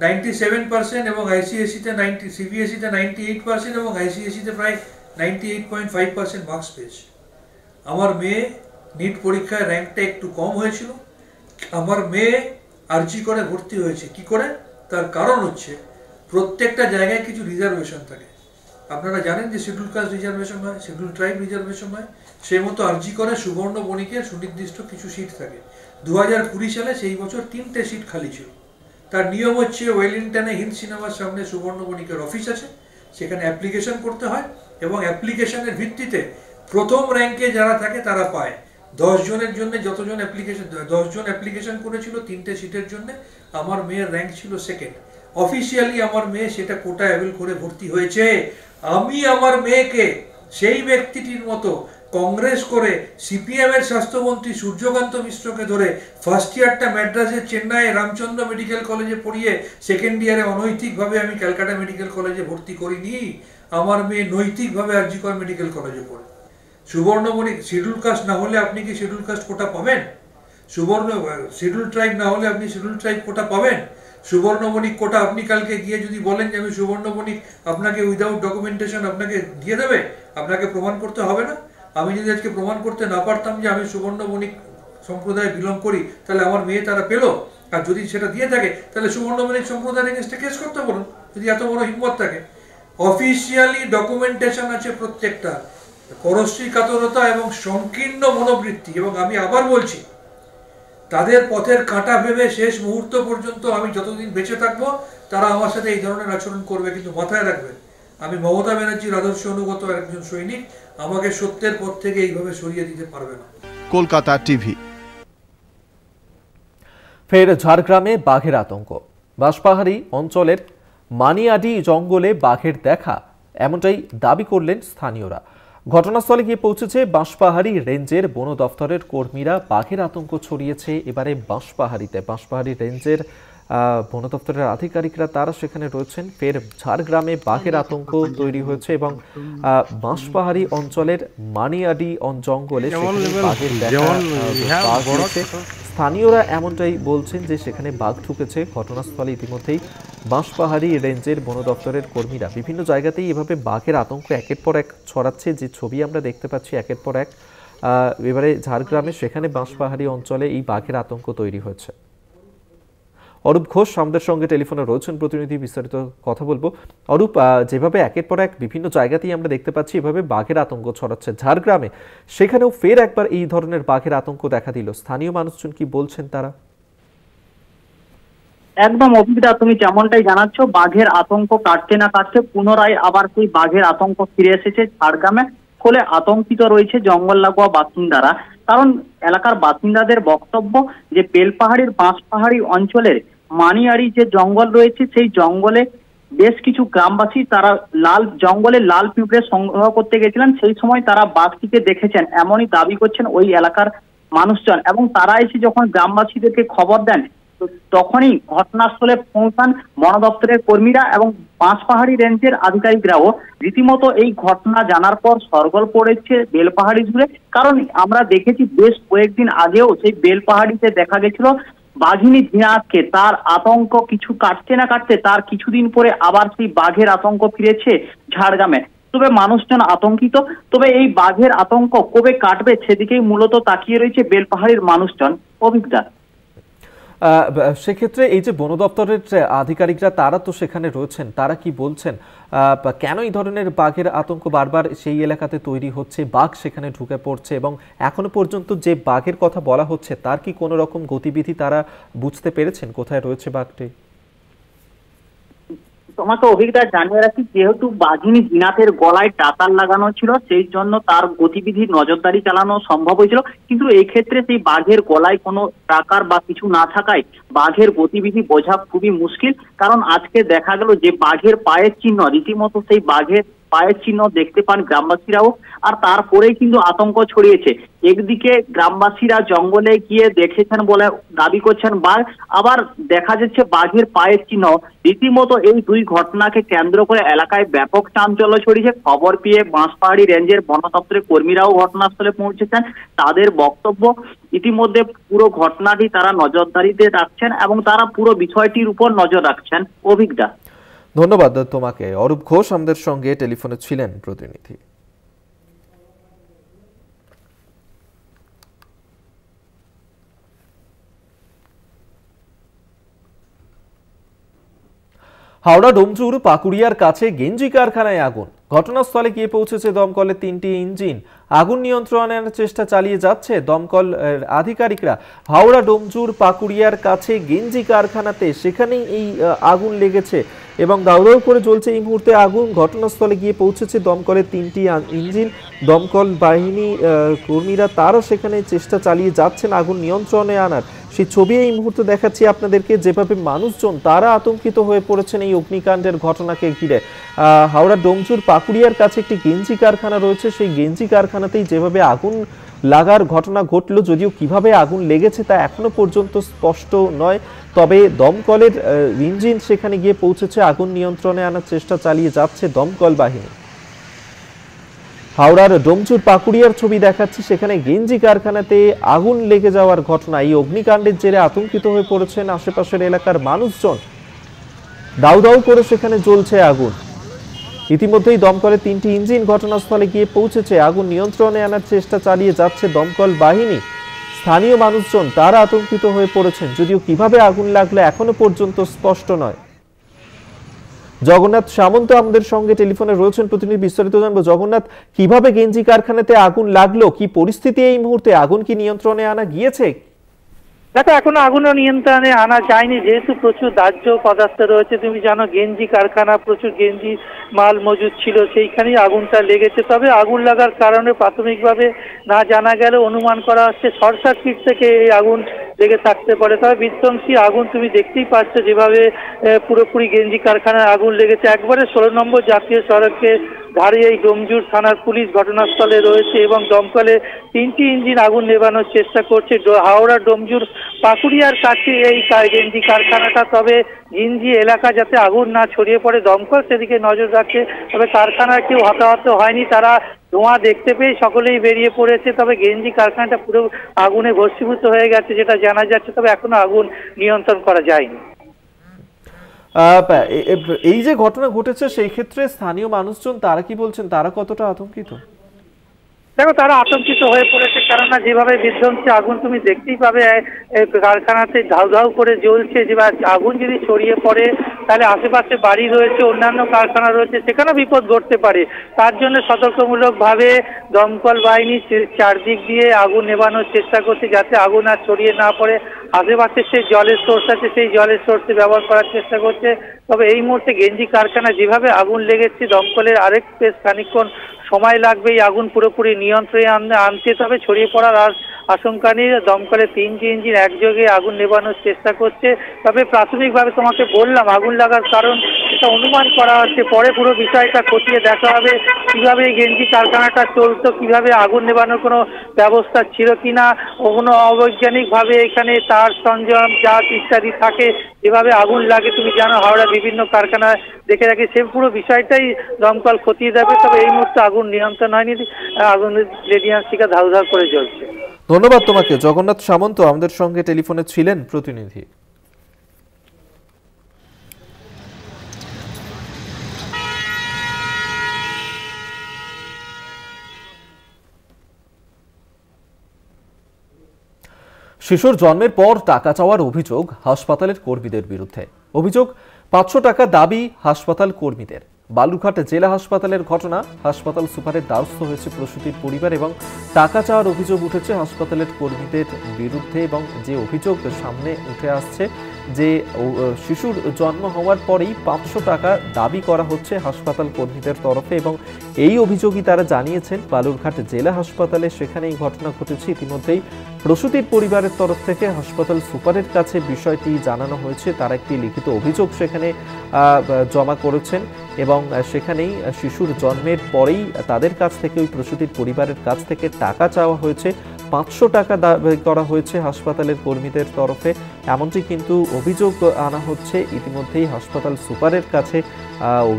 97% এবং আইসিএসইতে সিবিএসইতে 98% এবং আইসিএসইতে প্রায় 98.5% মার্কস পেয়েছে। আমার মেয়ে নিট পরীক্ষায় র্যাঙ্কটা একটু কম হয়েছিল। আমার মেয়ে আরজি করে ভর্তি হয়েছে। কি করে? তার কারণ হচ্ছে প্রত্যেকটা জায়গায় কিছু রিজার্ভেশন থাকে। আপনারা জানেন যে শিডিউল কাস্ট রিজার্ভেশন হয়, শিডিউল ট্রাইব রিজার্ভেশন হয়, সেই মতো আরজি করে সুবর্ণ বণিকের সুনির্দিষ্ট কিছু সিট থাকে। 2020 সালে সেই বছর 3টে সিট খালি ছিল। তার নিয়ম হচ্ছে ওয়েলিংটনে হিন্দ সিনেমার সামনে সুবর্ণ বণিকের অফিস আছে, সেখানে অ্যাপ্লিকেশন করতে হয় এবং অ্যাপ্লিকেশনের ভিত্তিতে প্রথম র্যাঙ্কে যারা থাকে তারা পায়। 10 জনের জন্য যতজন অ্যাপ্লিকেশন 10 জন অ্যাপ্লিকেশন করেছিল 3টে সিটের জন্য, আমার মেয়ের র্যাঙ্ক ছিল সেকেন্ড। অফিসিয়ালি আমার মেয়ে সেটা কোটা অ্যাভেল করে ভর্তি হয়েছে। আমি আমার মেয়েকে সেই ব্যক্তিটির মতো কংগ্রেস করে সিপিএম এর স্বাস্থ্যমন্ত্রী সূর্যকান্ত মিশ্রকে ধরে ফার্স্ট ইয়ারটা ম্যাড্রাসের চেন্নাই রামচন্দ্র মেডিকেল কলেজে পড়িয়ে সেকেন্ড ইয়ারে অনৈতিকভাবে আমি ক্যালকাটা মেডিকেল কলেজে ভর্তি করিনি। আমার মেয়ে নৈতিকভাবে আরজি কর মেডিকেল কলেজে পড়ে। সুবর্ণ বণিক শিডিউল কাস্ট না হলে আপনি কি শিডিউল কাস্ট কোটা পাবেন? শিডিউল ট্রাইব না হলে আপনি শিডিউল ট্রাইব কোটা পাবেন? সুবর্ণ বণিক কোটা আপনি কালকে গিয়ে যদি বলেন যে আমি সুবর্ণ বণিক, আপনাকে উইদাউট ডকুমেন্টেশন আপনাকে দিয়ে দেবে? আপনাকে প্রমাণ করতে হবে না? আমি যদি আজকে প্রমাণ করতে না পারতাম যে আমি সুবর্ণ বণিক সম্প্রদায় বিলং করি, তাহলে আমার মেয়ে তারা পেলো? আর যদি সেটা দিয়ে থাকে তাহলে সুবর্ণ বণিক সম্প্রদায়ের এগেইনস্টে কেস করতে বলুন, যদি এত বড় হিম্মত থাকে। অফিসিয়ালি ডকুমেন্টেশন আছে প্রত্যেকটা। পরশ্রী কাতরতা এবং সংকীর্ণ মনোবৃত্তি, এবং আমি আবার বলছি, তাদের পথের কাঁটা ভেবে শেষ মুহূর্ত পর্যন্ত আমি যতদিন বেঁচে থাকবো তারা আমার সাথে এই ধরনের আচরণ করবে। কিন্তু মাথায় রাখবেন, আমি মমতা ব্যানার্জির আদর্শ অনুগত একজন সৈনিক, আমাকে সত্যের পথ থেকে এইভাবে সরিয়ে দিতে পারবে না। কলকাতা টিভি। ফের ঝাড়গ্রামে বাঘের আতঙ্ক। বাঁশপাহাড়ি অঞ্চলের মানিয়াডি জঙ্গলে বাঘের দেখা, এমনটাই দাবি করলেন স্থানীয়রা। ঘটনাস্থলে গিয়ে পৌঁছেছে বাঁশপাহাড়ি রেঞ্জের বন দফতরের কর্মীরা। বাঘের আতঙ্ক ছড়িয়েছে এবারে বাঁশপাহাড়িতে। বাঁশপাহাড়ি রেঞ্জের বন দপ্তরের আধিকারিকরা তারা সেখানে রয়েছেন। ফের ঝাড়গ্রামে বাঘের আতঙ্ক তৈরি হয়েছে এবং বাঁশপাহাড়ি অঞ্চলের মানিয়াডি জঙ্গলে বাঘের দেখা। স্থানীয়রা এমনটাই বলছেন যে সেখানে বাঘ ঢুকেছে। ঘটনাস্থলে ইতিমধ্যেই বাঁশপাহাড়ি রেঞ্জের বন দপ্তরের কর্মীরা বিভিন্ন জায়গাতেই এভাবে বাঘের আতঙ্ক একের পর এক ছড়াচ্ছে। যে ছবি আমরা দেখতে পাচ্ছি একের পর এক, এবারে ঝাড়গ্রামে সেখানে বাঁশপাহাড়ি অঞ্চলে এই বাঘের আতঙ্ক তৈরি হয়েছে। অরূপ ঘোষ আমাদের সঙ্গে টেলিফোনে রয়েছেন প্রতিনিধি, বিস্তারিত কথা বলবো। অরূপ, যেভাবে একের পর এক বিভিন্ন জায়গাতেই আমরা দেখতে পাচ্ছি এভাবে বাঘের আতঙ্ক ছড়াচ্ছে ঝাড়গ্রামে, সেখানেও ফের একবার এই ধরনের বাঘের আতঙ্ক দেখা দিল। স্থানীয় মানুষজন কি বলছেন তারা? একদম অভিজ্ঞতা, তুমি যেমনটাই জানাচ্ছ, বাঘের আতঙ্ক কাটতে না কাটতে পুনরায় আবার সেই বাঘের আতঙ্ক ফিরে এসেছে ঝাড়গ্রামে। ফলে আতঙ্কিত রয়েছে জঙ্গল লাগোয়া বাসিন্দারা। কারণ এলাকার বাসিন্দাদের বক্তব্য যে বেলপাহাড়ির বাঁশপাহাড়ি অঞ্চলের মানিয়ারি যে জঙ্গল রয়েছে, সেই জঙ্গলে বেশ কিছু গ্রামবাসী তারা জঙ্গলে লাল পিঁপড়ে সংগ্রহ করতে গেছিলেন, সেই সময় তারা বাঘটিকে দেখেছেন এমনই দাবি করছেন ওই এলাকার মানুষজন। এবং তারা এসে যখন গ্রামবাসীদেরকে খবর দেন তখনই ঘটনাস্থলে পৌঁছান বন দপ্তরের কর্মীরা এবং বাঁশপাহাড়ি রেঞ্জের আধিকারিকরাও। রীতিমতো এই ঘটনা জানার পর সরগোল পড়েছে বেলপাহাড়ি জুড়ে। কারণ আমরা দেখেছি বেশ কয়েকদিন আগেও সেই বেলপাহাড়িতে দেখা গেছিল বাঘিনী ঝিনাতকে, তার আতঙ্ক কিছু কাটতে না কাটতে তার কিছুদিন পরে আবার সেই বাঘের আতঙ্ক ফিরেছে ঝাড়গ্রামে। তবে মানুষজন আতঙ্কিত, তবে এই বাঘের আতঙ্ক কবে কাটবে সেদিকেই মূলত তাকিয়ে রয়েছে বেলপাহাড়ির মানুষজন। অভিজ্ঞতা সেক্ষেত্রে এই যে বন দপ্তরের আধিকারিকরা তারা তো সেখানে রয়েছেন, তারা কি বলছেন কেন এই ধরনের বাঘের আতঙ্ক বারবার সেই এলাকাতে তৈরি হচ্ছে, বাঘ সেখানে ঢুকে পড়ছে এবং এখনো পর্যন্ত যে বাঘের কথা বলা হচ্ছে তার কি কোনো রকম গতিবিধি তারা বুঝতে পেরেছেন, কোথায় রয়েছে বাঘটি? তোমাকে অভিজ্ঞতা জানিয়ে রাখি, যেহেতু বাঘিনী জিনাতের গলায় টাতাল লাগানো ছিল সেই জন্য তার গতিবিধির নজরদারি চালানো সম্ভব হয়েছিল। কিন্তু এই ক্ষেত্রে সেই বাঘের গলায় কোনো টাকার বা কিছু না থাকায় বাঘের গতিবিধি বোঝা খুবই মুশকিল। কারণ আজকে দেখা গেল যে বাঘের পায়ের চিহ্ন, রীতিমতো সেই বাঘের পায়ের চিহ্ন দেখতে পান গ্রামবাসীরাও, আর তারপরেই কিন্তু আতঙ্ক ছড়িয়েছে। একদিকে গ্রামবাসীরা জঙ্গলে গিয়ে দেখেছেন বলে দাবি করছেন বাঘ, আবার দেখা যাচ্ছে বাঘের পায়ের চিহ্ন। রীতিমতো এই দুই ঘটনাকে কেন্দ্র করে এলাকায় ব্যাপক চাঞ্চল্য ছড়িয়েছে। খবর পেয়ে বাঁশপাহাড়ি রেঞ্জের বন দপ্তরের কর্মীরাও ঘটনাস্থলে পৌঁছেছেন। তাদের বক্তব্য ইতিমধ্যে পুরো ঘটনাটি তারা নজরদারিতে রাখছেন এবং তারা পুরো বিষয়টির উপর নজর রাখছেন। অভিজ্ঞতা ধন্যবাদ তোমাকে। অরূপ ঘোষ আমাদের সঙ্গে টেলিফোনে ছিলেন প্রতিনিধি। হাওড়া ডোমজুর পাকুড়িয়ার কাছে গেঞ্জি কারখানায় আগুন। ঘটনাস্থলে গিয়ে পৌঁছেছে দমকলের 3টি ইঞ্জিন। আগুন নিয়ন্ত্রণের চেষ্টা চালিয়ে যাচ্ছে দমকল আধিকারিকরা। হাওড়া ডোমজুর পাকুড়িয়ার কাছে গেঞ্জি কারখানাতে সেখানেই এই আগুন লেগেছে এবং দাউ দাউ করে জ্বলছে এই মুহূর্তে আগুন। ঘটনাস্থলে গিয়ে পৌঁছেছে দমকলের 3টি ইঞ্জিন। দমকল বাহিনী কর্মীরা তারা সেখানে চেষ্টা চালিয়ে যাচ্ছেন আগুন নিয়ন্ত্রণে আনার। সেই ছবি এই মুহূর্তে দেখাচ্ছি আপনাদেরকে, যেভাবে মানুষজন তারা আতঙ্কিত হয়ে পড়েছেন এই অগ্নিকাণ্ডের ঘটনাকে ঘিরে। হাওড়া ডোমজুর পাকুড়িয়ার কাছে একটি গেঞ্জি কারখানা রয়েছে, সেই গেঞ্জি কারখানাতেই যেভাবে আগুন লাগার ঘটনা ঘটলো, যদিও কিভাবে আগুন লেগেছে তা এখনো পর্যন্ত স্পষ্ট নয়। তবে দমকলের ইঞ্জিন সেখানে গিয়ে পৌঁছেছে, আগুন নিয়ন্ত্রণে আনার চেষ্টা চালিয়ে যাচ্ছে দমকল বাহিনী। হাওড়ার ডোমজুর পাকুড়িয়ার ছবি দেখাচ্ছি, সেখানে গেঞ্জি কারখানাতে আগুন লেগে যাওয়ার ঘটনা। এই অগ্নিকাণ্ডের জেরে আতঙ্কিত হয়ে পড়েছেন আশেপাশের এলাকার মানুষজন। দাউ দাউ করে সেখানে জ্বলছে আগুন। ইতিমধ্যেই দমকলের 3টি ইঞ্জিন ঘটনাস্থলে গিয়ে পৌঁছেছে, আগুন নিয়ন্ত্রণে আনার চেষ্টা চালিয়ে যাচ্ছে দমকল বাহিনী। স্থানীয় মানুষজন তারা আতঙ্কিত হয়ে পড়েছেন, যদিও কিভাবে আগুন লাগলো এখনো পর্যন্ত স্পষ্ট নয়। জগন্নাথ সামন্ত আমাদের সঙ্গে টেলিফোনে রয়েছেন, প্রতিনিধি বিস্তারিত জানবো। জগন্নাথ, কিভাবে গেঞ্জি কারখানাতে আগুন লাগলো, কি পরিস্থিতি এই মুহূর্তে, আগুন কি নিয়ন্ত্রণে আনা গিয়েছে? দেখো, এখনো আগুনও নিয়ন্ত্রণে আনা যায়নি, যেহেতু প্রচুর দাহ্য পদার্থ রয়েছে। তুমি জানো গেঞ্জি কারখানা, প্রচুর গেঞ্জি মাল মজুদ ছিল, সেইখানেই আগুনটা লেগেছে। তবে আগুন লাগার কারণে প্রাথমিকভাবে না জানা গেলেও অনুমান করা হচ্ছে শর্ট সার্কিট থেকে এই আগুন লেগে থাকতে পারে। তবে বিধ্বংসী আগুন তুমি দেখতেই পাচ্ছ, যেভাবে পুরোপুরি গেঞ্জি কারখানায় আগুন লেগেছে। একবারে 16 নম্বর জাতীয় সড়কে ধারে এই ডোমজুর থানার পুলিশ ঘটনাস্থলে রয়েছে এবং দমকলে 3টি ইঞ্জিন আগুন নেভানোর চেষ্টা করছে। হাওড়া ডোমজুর পাকুড়িয়ার কাছে এই গেঞ্জি কারখানাটা, তবে গেঞ্জি এলাকা যাতে আগুন না ছড়িয়ে পড়ে দমকল সেদিকে নজর রাখছে। তবে কারখানার কেউ হতাহত হয়নি, তারা ধোঁয়া দেখতে পেয়ে সকলেই বেরিয়ে পড়েছে। তবে গেঞ্জি কারখানাটা পুরো আগুনে ভস্মীভূত হয়ে গেছে যেটা জানা যাচ্ছে, তবে এখনো আগুন নিয়ন্ত্রণ করা যায়নি। এই যে ঘটনা ঘটেছে সেই ক্ষেত্রে স্থানীয় মানুষজন তারা কি বলছেন, তারা কতটা আতঙ্কিত? দেখো, তারা আতঙ্কিত হয়ে পড়েছে, কেননা যেভাবে বিধ্বংসী আগুন তুমি দেখতেই পাবে কারখানাতে ধাউ ধাউ করে জ্বলছে। যে আগুন যদি ছড়িয়ে পড়ে তাহলে আশেপাশে বাড়ি রয়েছে, অন্যান্য কারখানা রয়েছে, সেখানেও বিপদ ঘটতে পারে। তার জন্য সতর্কমূলকভাবে দমকল বাহিনী চারদিক দিয়ে আগুন নেভানোর চেষ্টা করছে, যাতে আগুন আর ছড়িয়ে না পড়ে। আশেপাশে সেই জলের সোর্স আছে, সেই জলের সোর্সে ব্যবহার করার চেষ্টা করছে। তবে এই মুহূর্তে গেঞ্জি কারখানা যেভাবে আগুন লেগেছে, দমকলের আরেক বেশ খানিকক্ষণ সময় লাগবে এই আগুন পুরোপুরি নিয়ন্ত্রণে আনতে। তবে ছড়িয়ে পড়ার আর আশঙ্কা নেই। দমকলের 3টি ইঞ্জিন একযোগে আগুন নেভানোর চেষ্টা করছে। তবে প্রাথমিকভাবে তোমাকে বললাম আগুন লাগার কারণ এটা অনুমান করা হচ্ছে, পরে পুরো বিষয়টা খতিয়ে দেখা হবে কিভাবে এই গেঞ্জি কারখানাটা চলতো, কিভাবে আগুন নেভানোর কোনো ব্যবস্থা ছিল কিনা, কোনো অবৈজ্ঞানিকভাবে এখানে তার সরঞ্জাম জাত ইত্যাদি থাকে, যেভাবে আগুন লাগে তুমি জানো হাওড়া বিভিন্ন কারখানা দেখে রাখি, সে পুরো বিষয়টাই দমকল খতিয়ে দেবে। তবে এই মুহূর্তে আগুন নিয়ন্ত্রণ হয়নি, আগুনের লেডিয়ান শিখা ধাউ ধাউ করে জ্বলছে। ধন্যবাদ তোমাকে। জগন্নাথ সামন্ত আমাদের সঙ্গে টেলিফোনে ছিলেন প্রতিনিধি। শিশুর জন্মের পর টাকা চাওয়ার অভিযোগ হাসপাতালের কর্মীদের বিরুদ্ধে। অভিযোগ 500 টাকা দাবি হাসপাতাল কর্মীদের। বালুরঘাট জেলা হাসপাতালের ঘটনা। হাসপাতাল সুপারের দ্বারস্থ হয়েছে প্রসূতির পরিবার এবং টাকা চাওয়ার অভিযোগ উঠেছে হাসপাতালের কর্মীদের বিরুদ্ধে। এবং যে অভিযোগ সামনে উঠে আসছে যে শিশুর জন্ম হওয়ার পরেই 500 টাকা দাবি করা হচ্ছে হাসপাতাল কর্মীদের তরফে, এবং এই অভিযোগই তারা জানিয়েছেন বালুরঘাট জেলা হাসপাতালে। সেখানে এই ঘটনা ঘটেছে। ইতিমধ্যেই প্রসূতির পরিবারের তরফ থেকে হাসপাতাল সুপারের কাছে বিষয়টি জানানো হয়েছে। তারা একটি লিখিত অভিযোগ সেখানে জমা করেছেন এবং সেখানেই শিশুর জন্মের পরেই তাদের কাছ থেকে, ওই প্রসূতির পরিবারের কাছ থেকে টাকা চাওয়া হয়েছে। 500 টাকা দাবি করা হয়েছে হাসপাতালের কর্মীদের তরফে, এমনটি কিন্তু অভিযোগ আনা হচ্ছে। ইতিমধ্যেই হাসপাতাল সুপারের কাছে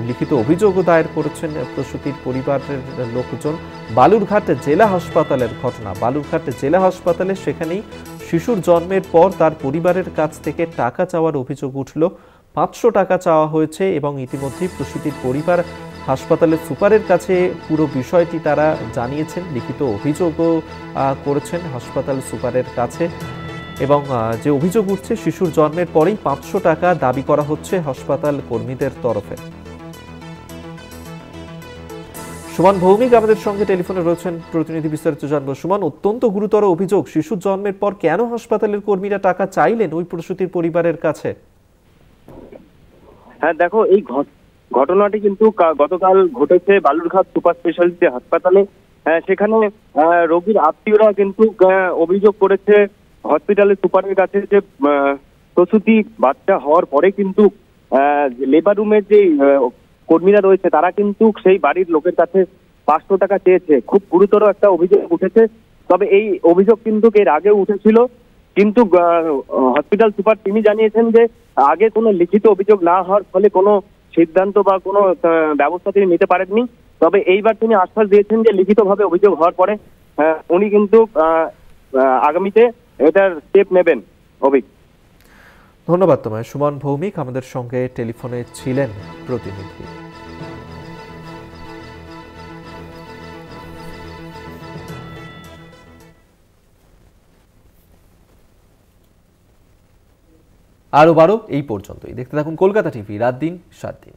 লিখিত অভিযোগও দায়ের করেছেন প্রসূতির পরিবারের লোকজন। বালুরঘাট জেলা হাসপাতালের ঘটনা। বালুরঘাট জেলা হাসপাতালে সেখানেই শিশুর জন্মের পর তার পরিবারের কাছ থেকে টাকা চাওয়ার অভিযোগ উঠল। 500 টাকা চাওয়া হয়েছে এবং ইতিমধ্যেই প্রসূতির পরিবার হাসপাতালের সুপারের কাছে পুরো বিষয়টি তারা জানিয়েছেন, লিখিত অভিযোগও করেছেন হাসপাতাল সুপারের কাছে। এবং যে অভিযোগ উঠছে শিশুর জন্মের পরেই 500 টাকা দাবি করা হচ্ছে হাসপাতাল কর্মীদের তরফে। সুমন ভৌমিক আমাদের সঙ্গে টেলিফোনে রয়েছেন, প্রতিনিধি বিস্তারিত জানবো। সুমন, অত্যন্ত গুরুতর অভিযোগ, শিশুর জন্মের পর কেন হাসপাতালের কর্মীরা টাকা চাইলেন ওই প্রসূতির পরিবারের কাছে? হ্যাঁ দেখো, এই ঘটনাটি কিন্তু গতকাল ঘটেছে বালুরঘাট সুপার স্পেশালিটি হাসপাতালে। সেখানে রোগীর আত্মীয়রা কিন্তু অভিযোগ করেছে হসপিটালের সুপারের কাছে যে প্রসূতি বাচ্চা হওয়ার পরে কিন্তু লেবার রুমের যে কর্মীরা রয়েছে তারা কিন্তু সেই বাড়ির লোকের কাছে 500 টাকা চেয়েছে। খুব গুরুতর একটা অভিযোগ উঠেছে। তবে এই অভিযোগ কিন্তু এর আগেও উঠেছিল, কিন্তু হসপিটাল সুপার তিনি জানিয়েছেন যে আগে কোনো লিখিত অভিযোগ না হওয়ার ফলে কোনো সিদ্ধান্ত বা কোনো ব্যবস্থা তিনি নিতে পারেননি। তবে এইবার তিনি আশ্বাস দিয়েছেন যে লিখিতভাবে অভিযোগ হওয়ার পরে উনি কিন্তু আগামীতে এটার স্টেপ নেবেন। ধন্যবাদ তোমায়। সুমন ভৌমিক আমাদের সঙ্গে টেলিফোনে ছিলেন প্রতিনিধি। আরো বারো এই পর্যন্তই। দেখতে থাকুন কলকাতা টিভি, রাত দিন 7 দিন।